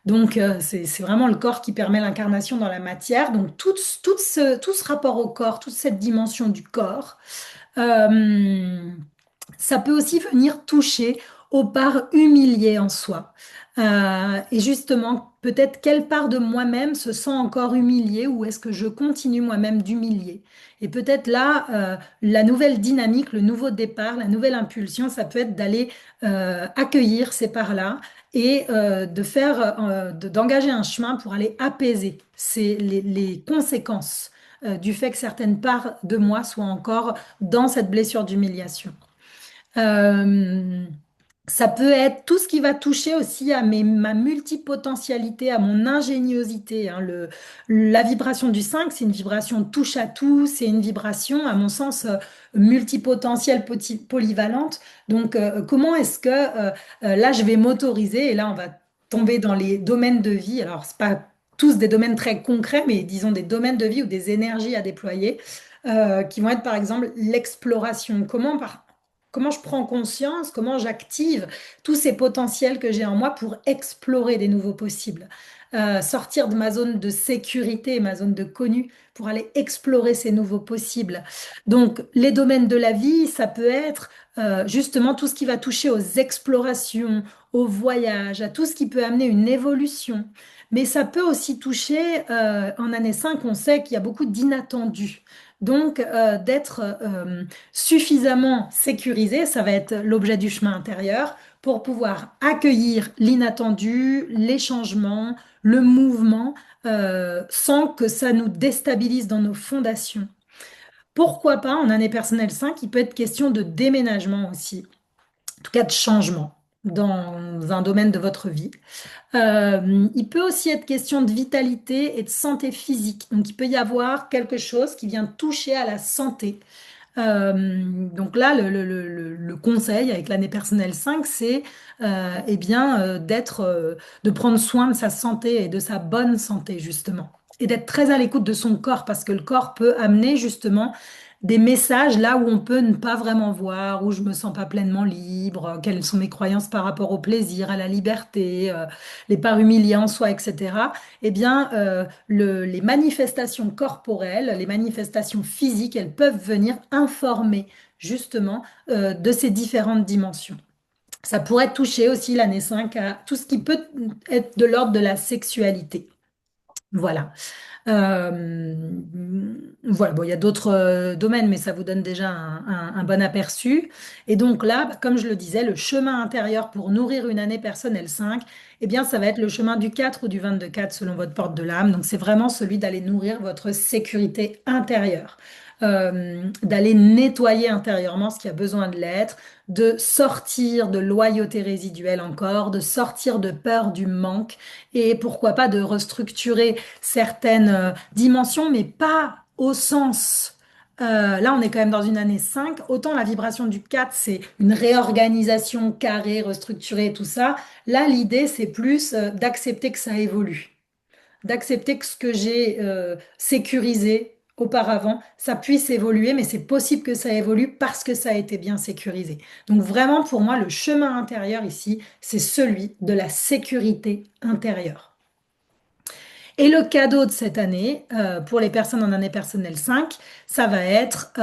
Donc, c'est vraiment le corps qui permet l'incarnation dans la matière. Donc, tout ce rapport au corps, toute cette dimension du corps, euh, ça peut aussi venir toucher aux parts humiliées en soi. Et justement, peut-être quelle part de moi-même se sent encore humiliée ou est-ce que je continue moi-même d'humilier? Et peut-être là, la nouvelle dynamique, le nouveau départ, la nouvelle impulsion, ça peut être d'aller accueillir ces parts-là et d'engager un chemin pour aller apaiser les conséquences du fait que certaines parts de moi soient encore dans cette blessure d'humiliation. Euh, Ça peut être tout ce qui va toucher aussi à ma multipotentialité, à mon ingéniosité, hein. La vibration du 5, c'est une vibration touche à tout, c'est une vibration, à mon sens, multipotentielle, polyvalente. Donc, comment est-ce que là, je vais m'autoriser, et là, on va tomber dans les domaines de vie. Alors, c'est pas tous des domaines très concrets, mais disons des domaines de vie ou des énergies à déployer, qui vont être, par exemple, l'exploration. Comment je prends conscience, comment j'active tous ces potentiels que j'ai en moi pour explorer des nouveaux possibles. Sortir de ma zone de sécurité, ma zone de connu, pour aller explorer ces nouveaux possibles. Donc, les domaines de la vie, ça peut être justement tout ce qui va toucher aux explorations, aux voyages, à tout ce qui peut amener une évolution. Mais ça peut aussi toucher, en année 5, on sait qu'il y a beaucoup d'inattendus. Donc, d'être suffisamment sécurisé, ça va être l'objet du chemin intérieur, pour pouvoir accueillir l'inattendu, les changements, le mouvement, sans que ça nous déstabilise dans nos fondations. Pourquoi pas, en année personnelle 5, il peut être question de déménagement aussi, en tout cas de changement dans un domaine de votre vie. Il peut aussi être question de vitalité et de santé physique. Donc, il peut y avoir quelque chose qui vient toucher à la santé. Donc là, le conseil avec l'année personnelle 5, c'est eh bien, de prendre soin de sa santé et de sa bonne santé, justement. Et d'être très à l'écoute de son corps, parce que le corps peut amener justement des messages là où on peut ne pas vraiment voir, où je me sens pas pleinement libre, quelles sont mes croyances par rapport au plaisir, à la liberté, les parts humiliées en soi, etc. Eh bien, les manifestations corporelles, les manifestations physiques, elles peuvent venir informer justement de ces différentes dimensions. Ça pourrait toucher aussi l'année 5 à tout ce qui peut être de l'ordre de la sexualité. Voilà. Euh, voilà, bon, il y a d'autres domaines, mais ça vous donne déjà un bon aperçu. Et donc là, bah, comme je le disais, le chemin intérieur pour nourrir une année personnelle 5, eh bien, ça va être le chemin du 4 ou du 22-4 selon votre porte de l'âme. Donc, c'est vraiment celui d'aller nourrir votre sécurité intérieure, d'aller nettoyer intérieurement ce qui a besoin de l'être, de sortir de loyauté résiduelle encore, de sortir de peur du manque et pourquoi pas de restructurer certaines dimensions, mais pas au sens. Là, on est quand même dans une année 5. Autant la vibration du 4, c'est une réorganisation carrée, restructurée, tout ça. Là, l'idée, c'est plus d'accepter que ça évolue, d'accepter que ce que j'ai sécurisé auparavant, ça puisse évoluer, mais c'est possible que ça évolue parce que ça a été bien sécurisé. Donc vraiment, pour moi, le chemin intérieur ici, c'est celui de la sécurité intérieure. Et le cadeau de cette année, pour les personnes en année personnelle 5, ça va être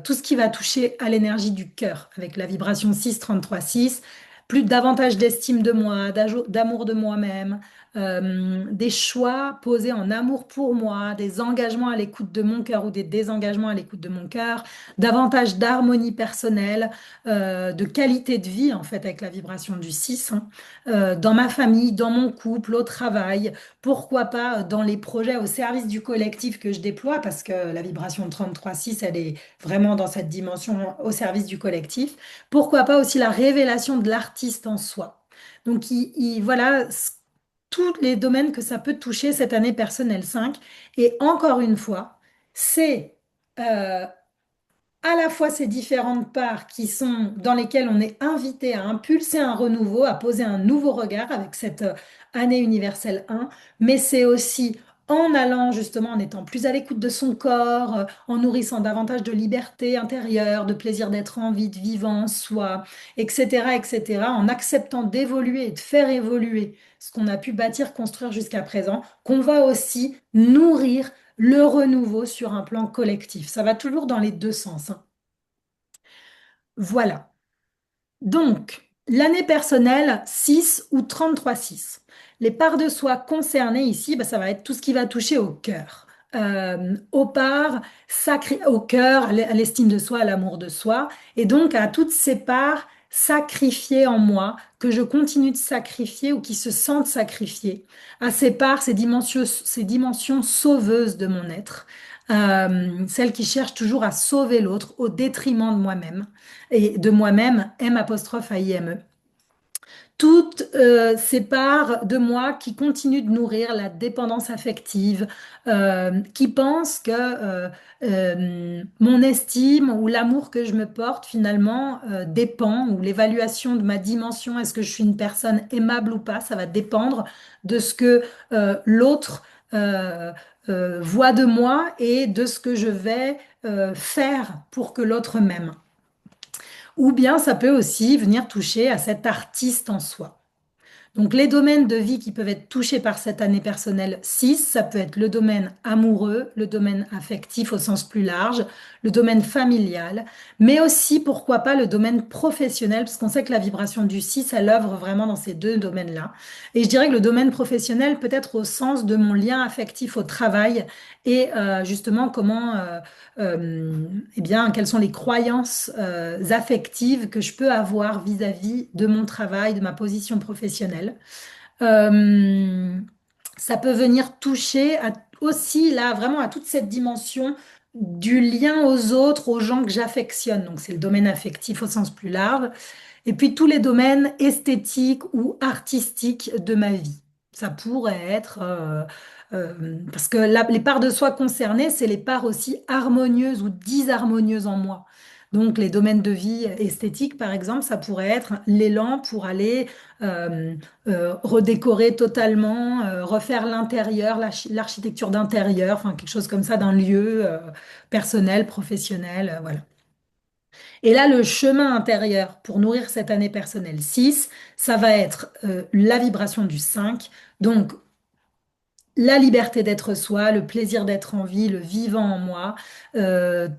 tout ce qui va toucher à l'énergie du cœur, avec la vibration 6-33-6, plus davantage d'estime de moi, d'amour de moi-même, des choix posés en amour pour moi, des engagements à l'écoute de mon cœur ou des désengagements à l'écoute de mon cœur, davantage d'harmonie personnelle, de qualité de vie en fait avec la vibration du 6, hein, dans ma famille, dans mon couple, au travail, pourquoi pas dans les projets au service du collectif que je déploie, parce que la vibration 33-6, elle est vraiment dans cette dimension au service du collectif. Pourquoi pas aussi la révélation de l'artiste en soi. Donc, voilà tous les domaines que ça peut toucher cette année personnelle 5. Et encore une fois, c'est à la fois ces différentes parts qui sont dans lesquelles on est invité à impulser un renouveau, à poser un nouveau regard avec cette année universelle 1, mais c'est aussi en allant justement, en étant plus à l'écoute de son corps, en nourrissant davantage de liberté intérieure, de plaisir d'être en vie, de vivant en soi, etc., etc., en acceptant d'évoluer et de faire évoluer ce qu'on a pu bâtir, construire jusqu'à présent, qu'on va aussi nourrir le renouveau sur un plan collectif. Ça va toujours dans les deux sens, hein. Voilà. Donc, l'année personnelle 6 ou 33-6. Les parts de soi concernées ici, bah, ça va être tout ce qui va toucher au cœur. Aux parts sacrées, au cœur, à l'estime de soi, à l'amour de soi. Et donc, à toutes ces parts sacrifiées en moi, que je continue de sacrifier ou qui se sentent sacrifiées. À ces parts, ces dimensions sauveuses de mon être. celle qui cherche toujours à sauver l'autre au détriment de moi-même et de moi-même, M apostrophe A-I-M-E. Toutes ces parts de moi qui continuent de nourrir la dépendance affective, qui pensent que mon estime ou l'amour que je me porte finalement dépend, ou l'évaluation de ma dimension, est-ce que je suis une personne aimable ou pas, ça va dépendre de ce que l'autre euh, voit de moi et de ce que je vais faire pour que l'autre m'aime. Ou bien ça peut aussi venir toucher à cet artiste en soi. Donc, les domaines de vie qui peuvent être touchés par cette année personnelle 6, ça peut être le domaine amoureux, le domaine affectif au sens plus large, le domaine familial, mais aussi, pourquoi pas, le domaine professionnel, parce qu'on sait que la vibration du 6, elle œuvre vraiment dans ces deux domaines-là. Et je dirais que le domaine professionnel peut être au sens de mon lien affectif au travail et justement comment, eh bien, quelles sont les croyances affectives que je peux avoir vis-à-vis de mon travail, de ma position professionnelle. Euh, Ça peut venir toucher aussi là vraiment à toute cette dimension du lien aux autres, aux gens que j'affectionne. Donc c'est le domaine affectif au sens plus large. Et puis tous les domaines esthétiques ou artistiques de ma vie. Ça pourrait être parce que les parts de soi concernées, c'est les parts aussi harmonieuses ou disharmonieuses en moi. Donc les domaines de vie esthétiques, par exemple, ça pourrait être l'élan pour aller euh, redécorer totalement, refaire l'intérieur, l'architecture d'intérieur, enfin quelque chose comme ça d'un lieu personnel, professionnel, voilà. Et là, le chemin intérieur pour nourrir cette année personnelle 6, ça va être la vibration du 5. Donc, la liberté d'être soi, le plaisir d'être en vie, le vivant en moi,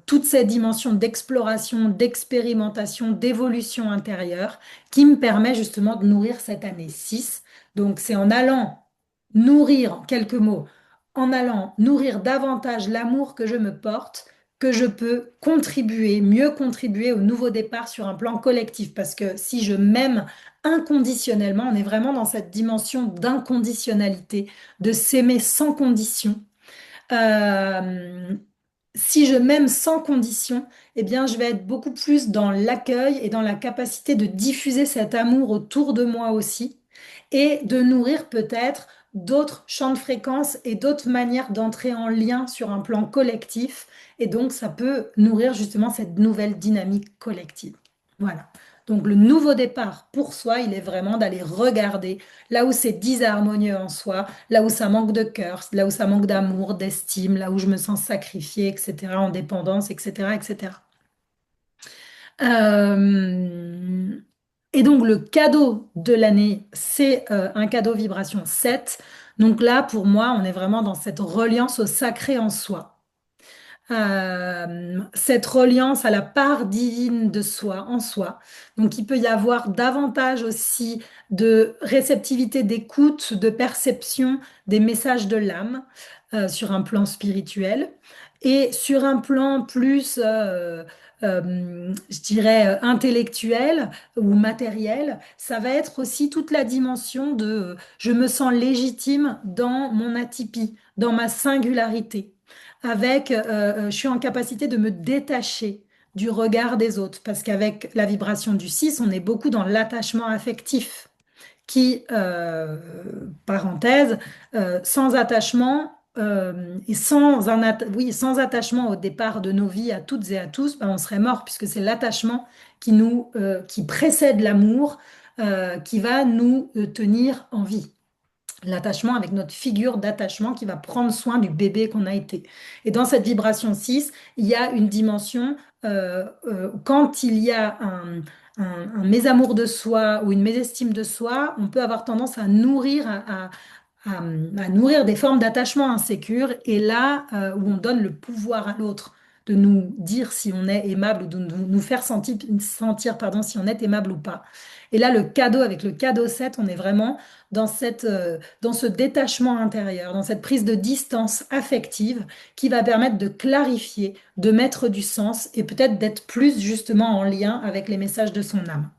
toute cette dimension d'exploration, d'expérimentation, d'évolution intérieure qui me permet justement de nourrir cette année 6. Donc c'est en allant nourrir, en quelques mots, en allant nourrir davantage l'amour que je me porte, que je peux contribuer, mieux contribuer au nouveau départ sur un plan collectif. Parce que si je m'aime inconditionnellement, on est vraiment dans cette dimension d'inconditionnalité, de s'aimer sans condition. Euh, Si je m'aime sans condition, eh bien, je vais être beaucoup plus dans l'accueil et dans la capacité de diffuser cet amour autour de moi aussi et de nourrir peut-être d'autres champs de fréquences et d'autres manières d'entrer en lien sur un plan collectif. Et donc, ça peut nourrir justement cette nouvelle dynamique collective. Voilà. Donc, le nouveau départ pour soi, il est vraiment d'aller regarder là où c'est disharmonieux en soi, là où ça manque de cœur, là où ça manque d'amour, d'estime, là où je me sens sacrifiée, etc., en dépendance, etc., etc. Euh, et donc, le cadeau de l'année, c'est un cadeau vibration 7. Donc là, pour moi, on est vraiment dans cette reliance au sacré en soi. Cette reliance à la part divine de soi, en soi. Donc il peut y avoir davantage aussi de réceptivité, d'écoute, de perception des messages de l'âme sur un plan spirituel. Et sur un plan plus, je dirais, intellectuel ou matériel, ça va être aussi toute la dimension de je me sens légitime dans mon atypie, dans ma singularité avec, je suis en capacité de me détacher du regard des autres, parce qu'avec la vibration du 6, on est beaucoup dans l'attachement affectif, qui, parenthèse, sans attachement et oui, sans attachement au départ de nos vies à toutes et à tous, ben, on serait mort, puisque c'est l'attachement qui précède l'amour, qui va nous tenir en vie. L'attachement avec notre figure d'attachement qui va prendre soin du bébé qu'on a été. Et dans cette vibration 6, il y a une dimension, quand il y a un mésamour de soi ou une mésestime de soi, on peut avoir tendance à nourrir, à nourrir des formes d'attachement insécures. Et là, où on donne le pouvoir à l'autre de nous dire si on est aimable ou de nous faire sentir pardon, si on est aimable ou pas. Et là, le cadeau, avec le cadeau 7, on est vraiment dans ce détachement intérieur, dans cette prise de distance affective qui va permettre de clarifier, de mettre du sens et peut-être d'être plus justement en lien avec les messages de son âme,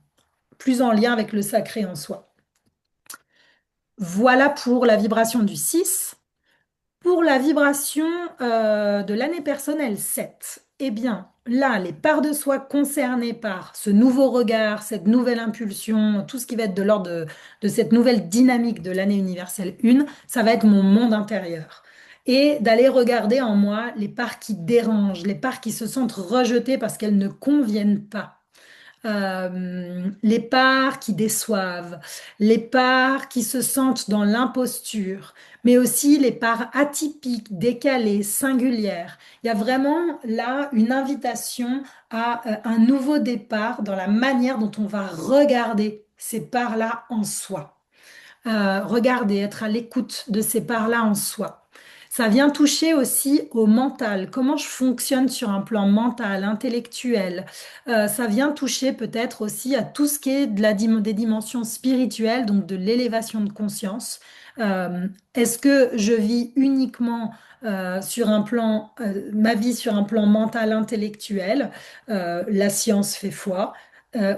plus en lien avec le sacré en soi. Voilà pour la vibration du 6. Pour la vibration de l'année personnelle 7, eh bien, là, les parts de soi concernées par ce nouveau regard, cette nouvelle impulsion, tout ce qui va être de l'ordre de cette nouvelle dynamique de l'année universelle 1, ça va être mon monde intérieur. Et d'aller regarder en moi les parts qui dérangent, les parts qui se sentent rejetées parce qu'elles ne conviennent pas, les parts qui déçoivent, les parts qui se sentent dans l'imposture, mais aussi les parts atypiques, décalées, singulières. Il y a vraiment là une invitation à un nouveau départ dans la manière dont on va regarder ces parts-là en soi. Regarder, être à l'écoute de ces parts-là en soi. Ça vient toucher aussi au mental, comment je fonctionne sur un plan mental, intellectuel. Ça vient toucher peut-être aussi à tout ce qui est des dimensions spirituelles, donc de l'élévation de conscience. Est-ce que je vis uniquement sur un plan, ma vie sur un plan mental, intellectuel, la science fait foi,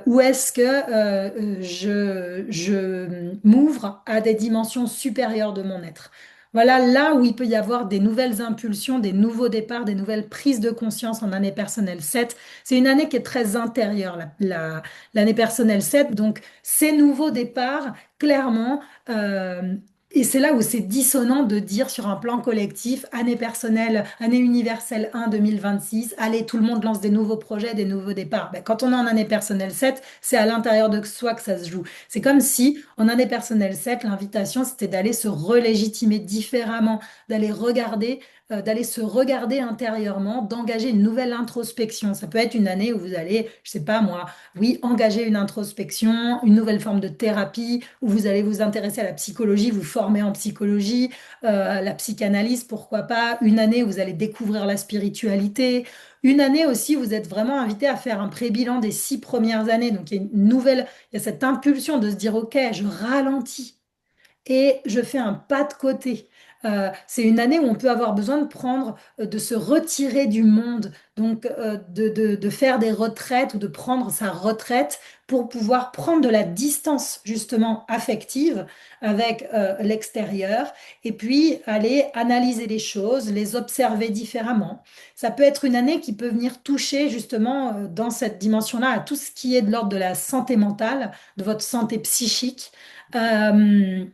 ou est-ce que je m'ouvre à des dimensions supérieures de mon être? Voilà là où il peut y avoir des nouvelles impulsions, des nouveaux départs, des nouvelles prises de conscience en année personnelle 7. C'est une année qui est très intérieure, l'année personnelle 7. Donc, ces nouveaux départs, clairement, et c'est là où c'est dissonant de dire sur un plan collectif, année personnelle, année universelle 1 2026, allez, tout le monde lance des nouveaux projets, des nouveaux départs. Ben, quand on est en année personnelle 7, c'est à l'intérieur de soi que ça se joue. C'est comme si, en année personnelle 7, l'invitation, c'était d'aller se relégitimer différemment, d'aller regarder, d'aller se regarder intérieurement, d'engager une nouvelle introspection. Ça peut être une année où vous allez, je sais pas moi, oui, engager une introspection, une nouvelle forme de thérapie, où vous allez vous intéresser à la psychologie, vous former en psychologie, la psychanalyse, pourquoi pas. Une année où vous allez découvrir la spiritualité. Une année aussi, vous êtes vraiment invité à faire un pré-bilan des 6 premières années. Donc, il y a une nouvelle, il y a cette impulsion de se dire, OK, je ralentis et je fais un pas de côté. C'est une année où on peut avoir besoin de prendre, de se retirer du monde, donc de faire des retraites ou de prendre sa retraite pour pouvoir prendre de la distance justement affective avec l'extérieur et puis aller analyser les choses, les observer différemment. Ça peut être une année qui peut venir toucher justement dans cette dimension-là à tout ce qui est de l'ordre de la santé mentale, de votre santé psychique. Euh,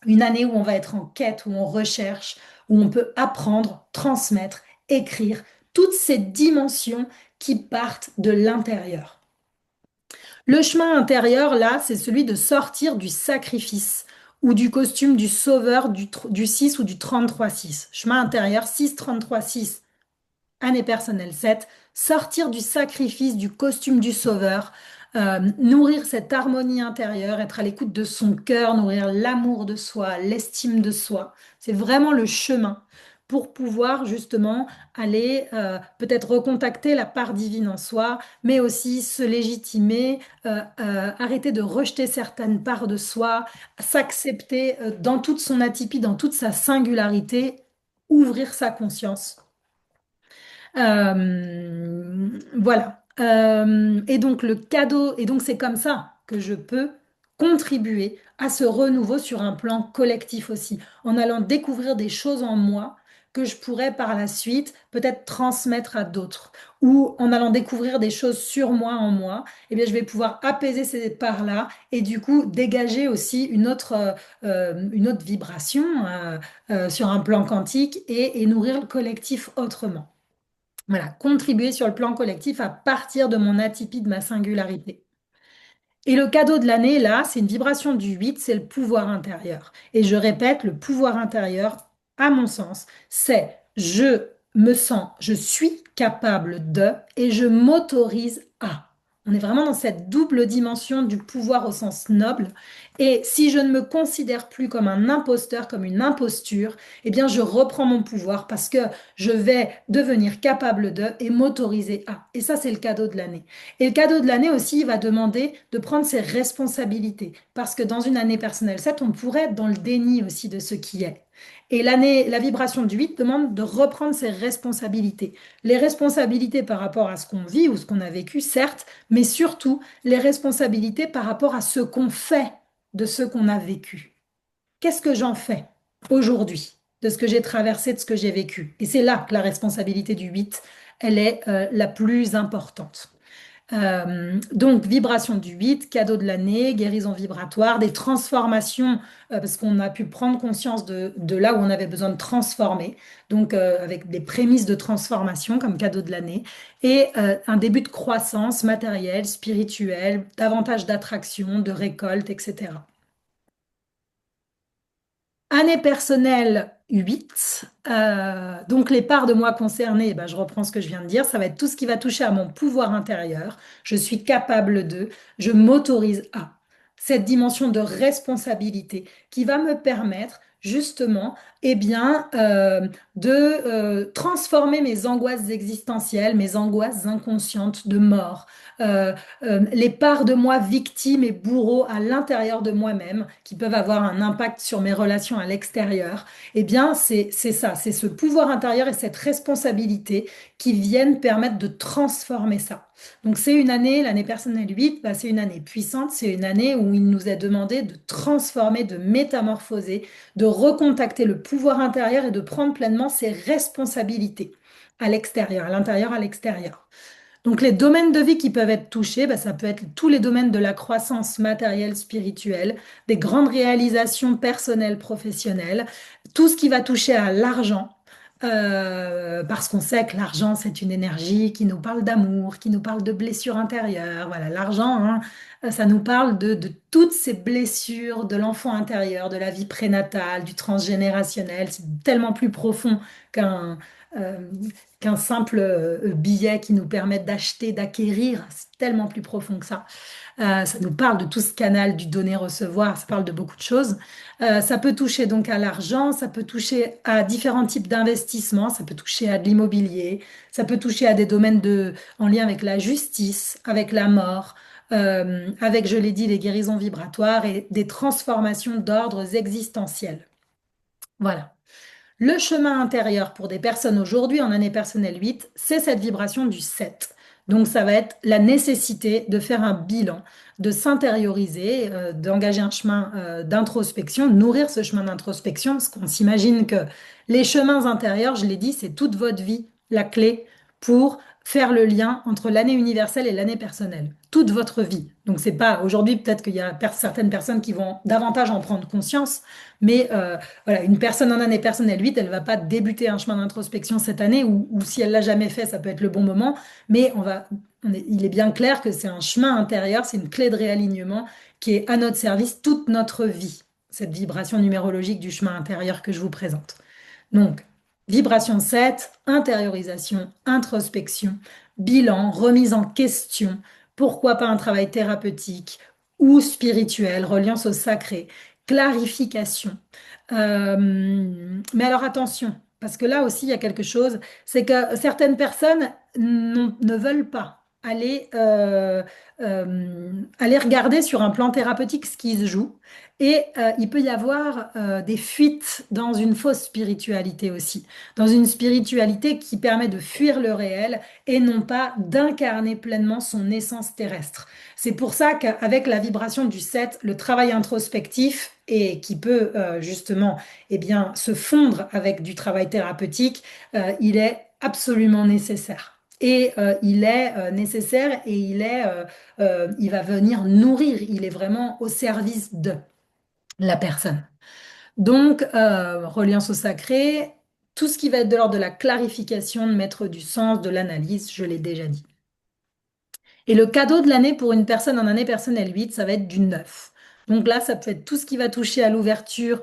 une année où on va être en quête, où on recherche, où on peut apprendre, transmettre, écrire, toutes ces dimensions qui partent de l'intérieur. Le chemin intérieur, là, c'est celui de sortir du sacrifice ou du costume du sauveur du 6 ou du 33-6. Chemin intérieur 6-33-6, année personnelle 7, sortir du sacrifice, du costume du sauveur, nourrir cette harmonie intérieure, être à l'écoute de son cœur, nourrir l'amour de soi, l'estime de soi. C'est vraiment le chemin pour pouvoir justement aller peut-être recontacter la part divine en soi, mais aussi se légitimer, arrêter de rejeter certaines parts de soi, s'accepter dans toute son atypie, dans toute sa singularité, ouvrir sa conscience. Voilà. Et donc le cadeau, et donc c'est comme ça que je peux contribuer à ce renouveau sur un plan collectif aussi, en allant découvrir des choses en moi que je pourrais par la suite peut-être transmettre à d'autres, ou en allant découvrir des choses sur moi en moi, eh bien je vais pouvoir apaiser ces parts-là et du coup dégager aussi une autre vibration sur un plan quantique et nourrir le collectif autrement. Voilà, contribuer sur le plan collectif à partir de mon atypie, de ma singularité. Et le cadeau de l'année, là, c'est une vibration du 8, c'est le pouvoir intérieur. Et je répète, le pouvoir intérieur, à mon sens, c'est je me sens, je suis capable de et je m'autorise à. On est vraiment dans cette double dimension du pouvoir au sens noble. Et si je ne me considère plus comme un imposteur, comme une imposture, eh bien, je reprends mon pouvoir parce que je vais devenir capable de et m'autoriser à. Et ça, c'est le cadeau de l'année. Et le cadeau de l'année aussi, il va demander de prendre ses responsabilités. Parce que dans une année personnelle 7, on pourrait être dans le déni aussi de ce qui est. Et l'année, la vibration du 8 demande de reprendre ses responsabilités. Les responsabilités par rapport à ce qu'on vit ou ce qu'on a vécu, certes, mais surtout les responsabilités par rapport à ce qu'on fait de ce qu'on a vécu. Qu'est-ce que j'en fais aujourd'hui? de ce que j'ai traversé, de ce que j'ai vécu. Et c'est là que la responsabilité du 8, elle est la plus importante. Donc, vibration du 8, cadeau de l'année, guérison vibratoire, des transformations, parce qu'on a pu prendre conscience de là où on avait besoin de transformer, donc avec des prémices de transformation comme cadeau de l'année, et un début de croissance matérielle, spirituelle, davantage d'attraction, de récolte, etc. Année personnelle 8. Donc les parts de moi concernées, eh ben, je reprends ce que je viens de dire, ça va être tout ce qui va toucher à mon pouvoir intérieur. Je suis capable de, je m'autorise à. Cette dimension de responsabilité qui va me permettre justement de transformer mes angoisses existentielles, mes angoisses inconscientes de mort, euh, les parts de moi victimes et bourreaux à l'intérieur de moi-même qui peuvent avoir un impact sur mes relations à l'extérieur, eh bien, c'est ça, c'est ce pouvoir intérieur et cette responsabilité qui viennent permettre de transformer ça. Donc, c'est une année, l'année personnelle 8, bah, c'est une année puissante, c'est une année où il nous est demandé de transformer, de métamorphoser, de recontacter le pouvoir intérieur et de prendre pleinement ses responsabilités à l'extérieur, à l'intérieur, à l'extérieur. Donc les domaines de vie qui peuvent être touchés, bah, ça peut être tous les domaines de la croissance matérielle, spirituelle, des grandes réalisations personnelles, professionnelles, tout ce qui va toucher à l'argent, parce qu'on sait que l'argent, c'est une énergie qui nous parle d'amour, qui nous parle de blessures intérieures. Voilà, l'argent, hein, ça nous parle de toutes ces blessures de l'enfant intérieur, de la vie prénatale, du transgénérationnel. C'est tellement plus profond qu'un... euh, qu'un simple billet qui nous permet d'acheter, d'acquérir. C'est tellement plus profond que ça. Ça nous parle de tout ce canal du donner-recevoir, ça parle de beaucoup de choses. Ça peut toucher donc à l'argent, ça peut toucher à différents types d'investissements, ça peut toucher à de l'immobilier, ça peut toucher à des domaines en lien avec la justice, avec la mort, avec, je l'ai dit, les guérisons vibratoires et des transformations d'ordres existentiels. Voilà. Le chemin intérieur pour des personnes aujourd'hui en année personnelle 8, c'est cette vibration du 7. Donc ça va être la nécessité de faire un bilan, de s'intérioriser, d'engager un chemin d'introspection, nourrir ce chemin d'introspection, parce qu'on s'imagine que les chemins intérieurs, je l'ai dit, c'est toute votre vie, la clé pour faire le lien entre l'année universelle et l'année personnelle, toute votre vie. Donc c'est pas aujourd'hui peut-être qu'il y a certaines personnes qui vont davantage en prendre conscience, mais voilà, une personne en année personnelle 8, elle va pas débuter un chemin d'introspection cette année, ou si elle l'a jamais fait, ça peut être le bon moment, mais il est bien clair que c'est un chemin intérieur, c'est une clé de réalignement qui est à notre service toute notre vie, cette vibration numérologique du chemin intérieur que je vous présente. Donc, vibration 7, intériorisation, introspection, bilan, remise en question, pourquoi pas un travail thérapeutique ou spirituel, reliance au sacré, clarification. Mais alors attention, parce que là aussi il y a quelque chose, c'est que certaines personnes ne veulent pas aller regarder sur un plan thérapeutique ce qui se joue. Et il peut y avoir des fuites dans une fausse spiritualité aussi, dans une spiritualité qui permet de fuir le réel et non pas d'incarner pleinement son essence terrestre. C'est pour ça qu'avec la vibration du 7, le travail introspectif et qui peut justement se fondre avec du travail thérapeutique, il est absolument nécessaire. Et il est nécessaire et il va venir nourrir, il est vraiment au service de la personne. Donc, reliance au sacré, tout ce qui va être de l'ordre de la clarification, de mettre du sens, de l'analyse, je l'ai déjà dit. Et le cadeau de l'année pour une personne en année personnelle 8, ça va être du 9. Donc là, ça peut être tout ce qui va toucher à l'ouverture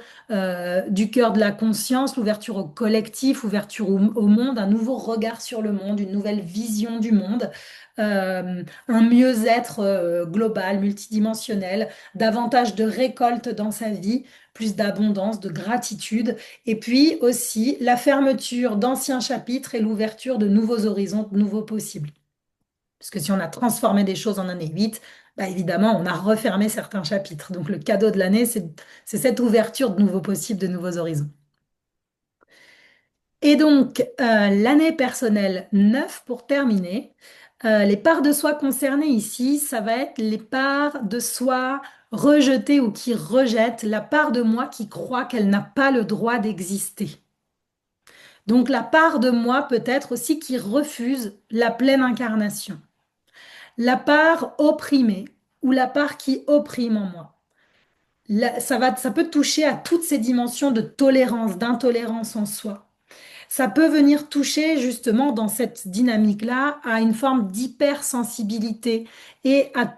du cœur de la conscience, l'ouverture au collectif, l'ouverture au monde, un nouveau regard sur le monde, une nouvelle vision du monde, un mieux-être global, multidimensionnel, davantage de récolte dans sa vie, plus d'abondance, de gratitude, et puis aussi la fermeture d'anciens chapitres et l'ouverture de nouveaux horizons, de nouveaux possibles. Parce que si on a transformé des choses en année 8, bah évidemment, on a refermé certains chapitres. Donc le cadeau de l'année, c'est cette ouverture de nouveaux possibles, de nouveaux horizons. Et donc, l'année personnelle 9 pour terminer. Les parts de soi concernées ici, ça va être les parts de soi rejetées ou qui rejettent la part de moi qui croit qu'elle n'a pas le droit d'exister. Donc la part de moi peut-être aussi qui refuse la pleine incarnation. La part opprimée ou la part qui opprime en moi. Ça peut toucher à toutes ces dimensions de tolérance, d'intolérance en soi. Ça peut venir toucher justement dans cette dynamique-là à une forme d'hypersensibilité et à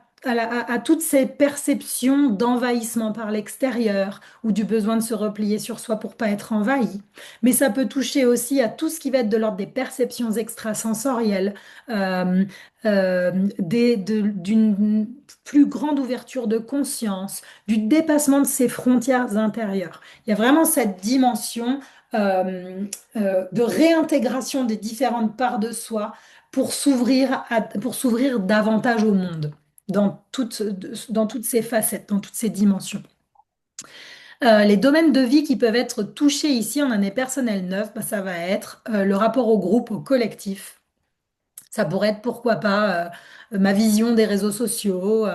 toutes ces perceptions d'envahissement par l'extérieur ou du besoin de se replier sur soi pour pas être envahi. Mais ça peut toucher aussi à tout ce qui va être de l'ordre des perceptions extrasensorielles, euh, d'une plus grande ouverture de conscience, du dépassement de ses frontières intérieures. Il y a vraiment cette dimension euh, de réintégration des différentes parts de soi pour s'ouvrir davantage au monde dans toutes ses facettes, dans toutes ses dimensions. Les domaines de vie qui peuvent être touchés ici en année personnelle neuve, bah, ça va être le rapport au groupe, au collectif. Ça pourrait être, pourquoi pas, ma vision des réseaux sociaux,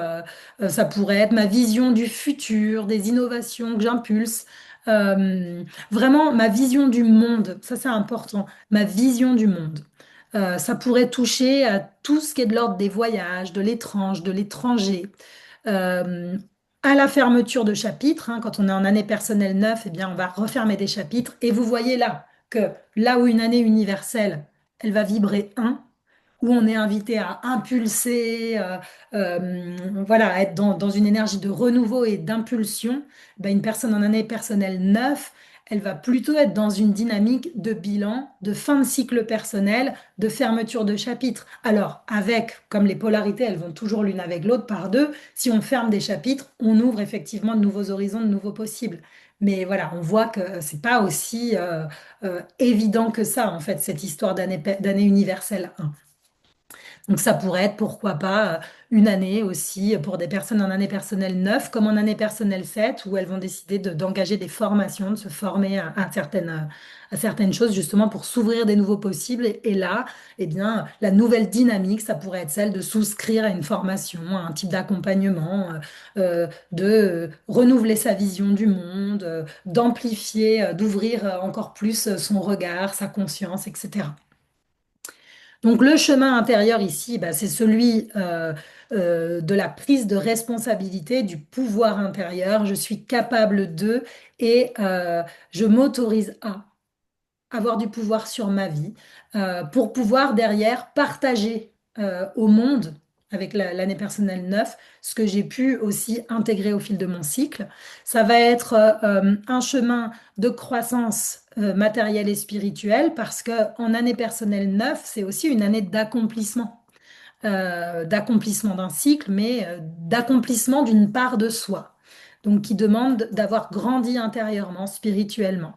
ça pourrait être ma vision du futur, des innovations que j'impulse. Vraiment, ma vision du monde, ça c'est important, ma vision du monde. Ça pourrait toucher à tout ce qui est de l'ordre des voyages, de l'étrange, de l'étranger. Euh, à la fermeture de chapitres, hein, quand on est en année personnelle 9, eh bien, on va refermer des chapitres. Et vous voyez là que là où une année universelle, elle va vibrer un, où on est invité à impulser, voilà, à être dans une énergie de renouveau et d'impulsion, ben, une personne en année personnelle 9, elle va plutôt être dans une dynamique de bilan, de fin de cycle personnel, de fermeture de chapitre. Alors, avec, comme les polarités, elles vont toujours l'une avec l'autre par deux, si on ferme des chapitres, on ouvre effectivement de nouveaux horizons, de nouveaux possibles. Mais voilà, on voit que c'est pas aussi évident que ça, en fait, cette histoire d'année universelle 1. Donc ça pourrait être, pourquoi pas, une année aussi pour des personnes en année personnelle 9 comme en année personnelle 7 où elles vont décider d'engager des formations, de se former à certaines choses justement pour s'ouvrir des nouveaux possibles. Et là, eh bien, la nouvelle dynamique, ça pourrait être celle de souscrire à une formation, à un type d'accompagnement, de renouveler sa vision du monde, d'amplifier, d'ouvrir encore plus son regard, sa conscience, etc. Donc le chemin intérieur ici, bah, c'est celui de la prise de responsabilité, du pouvoir intérieur. Je suis capable de et je m'autorise à avoir du pouvoir sur ma vie pour pouvoir derrière partager au monde avec l'année personnelle 9 ce que j'ai pu aussi intégrer au fil de mon cycle. Ça va être un chemin de croissance matérielle et spirituelle parce que en année personnelle 9 c'est aussi une année d'accomplissement d'un cycle, mais d'accomplissement d'une part de soi. Donc qui demande d'avoir grandi intérieurement, spirituellement.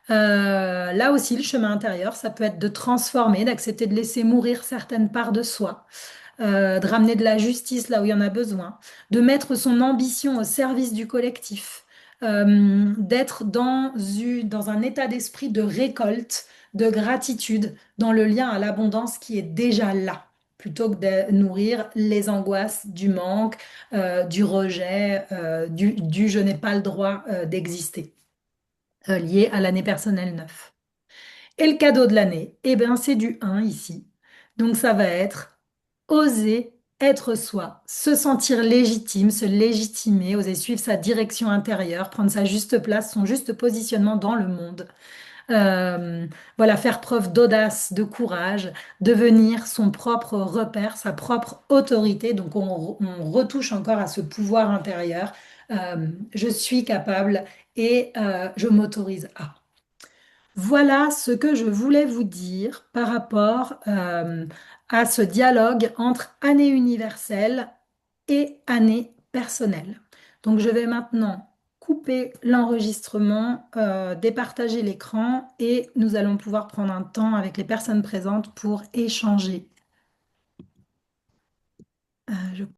Là aussi, le chemin intérieur, ça peut être de transformer, d'accepter de laisser mourir certaines parts de soi, de ramener de la justice là où il y en a besoin, de mettre son ambition au service du collectif, d'être dans un état d'esprit de récolte, de gratitude, dans le lien à l'abondance qui est déjà là, plutôt que de nourrir les angoisses du manque, du rejet, du je n'ai pas le droit d'exister lié à l'année personnelle 9. Et le cadeau de l'année, eh bien, c'est du 1 ici. Donc ça va être oser être soi, se sentir légitime, se légitimer, oser suivre sa direction intérieure, prendre sa juste place, son juste positionnement dans le monde. Voilà, faire preuve d'audace, de courage, devenir son propre repère, sa propre autorité. Donc on retouche encore à ce pouvoir intérieur. Je suis capable et je m'autorise à. Voilà ce que je voulais vous dire par rapport à ce dialogue entre année universelle et année personnelle. Donc je vais maintenant couper l'enregistrement, départager l'écran et nous allons pouvoir prendre un temps avec les personnes présentes pour échanger. Je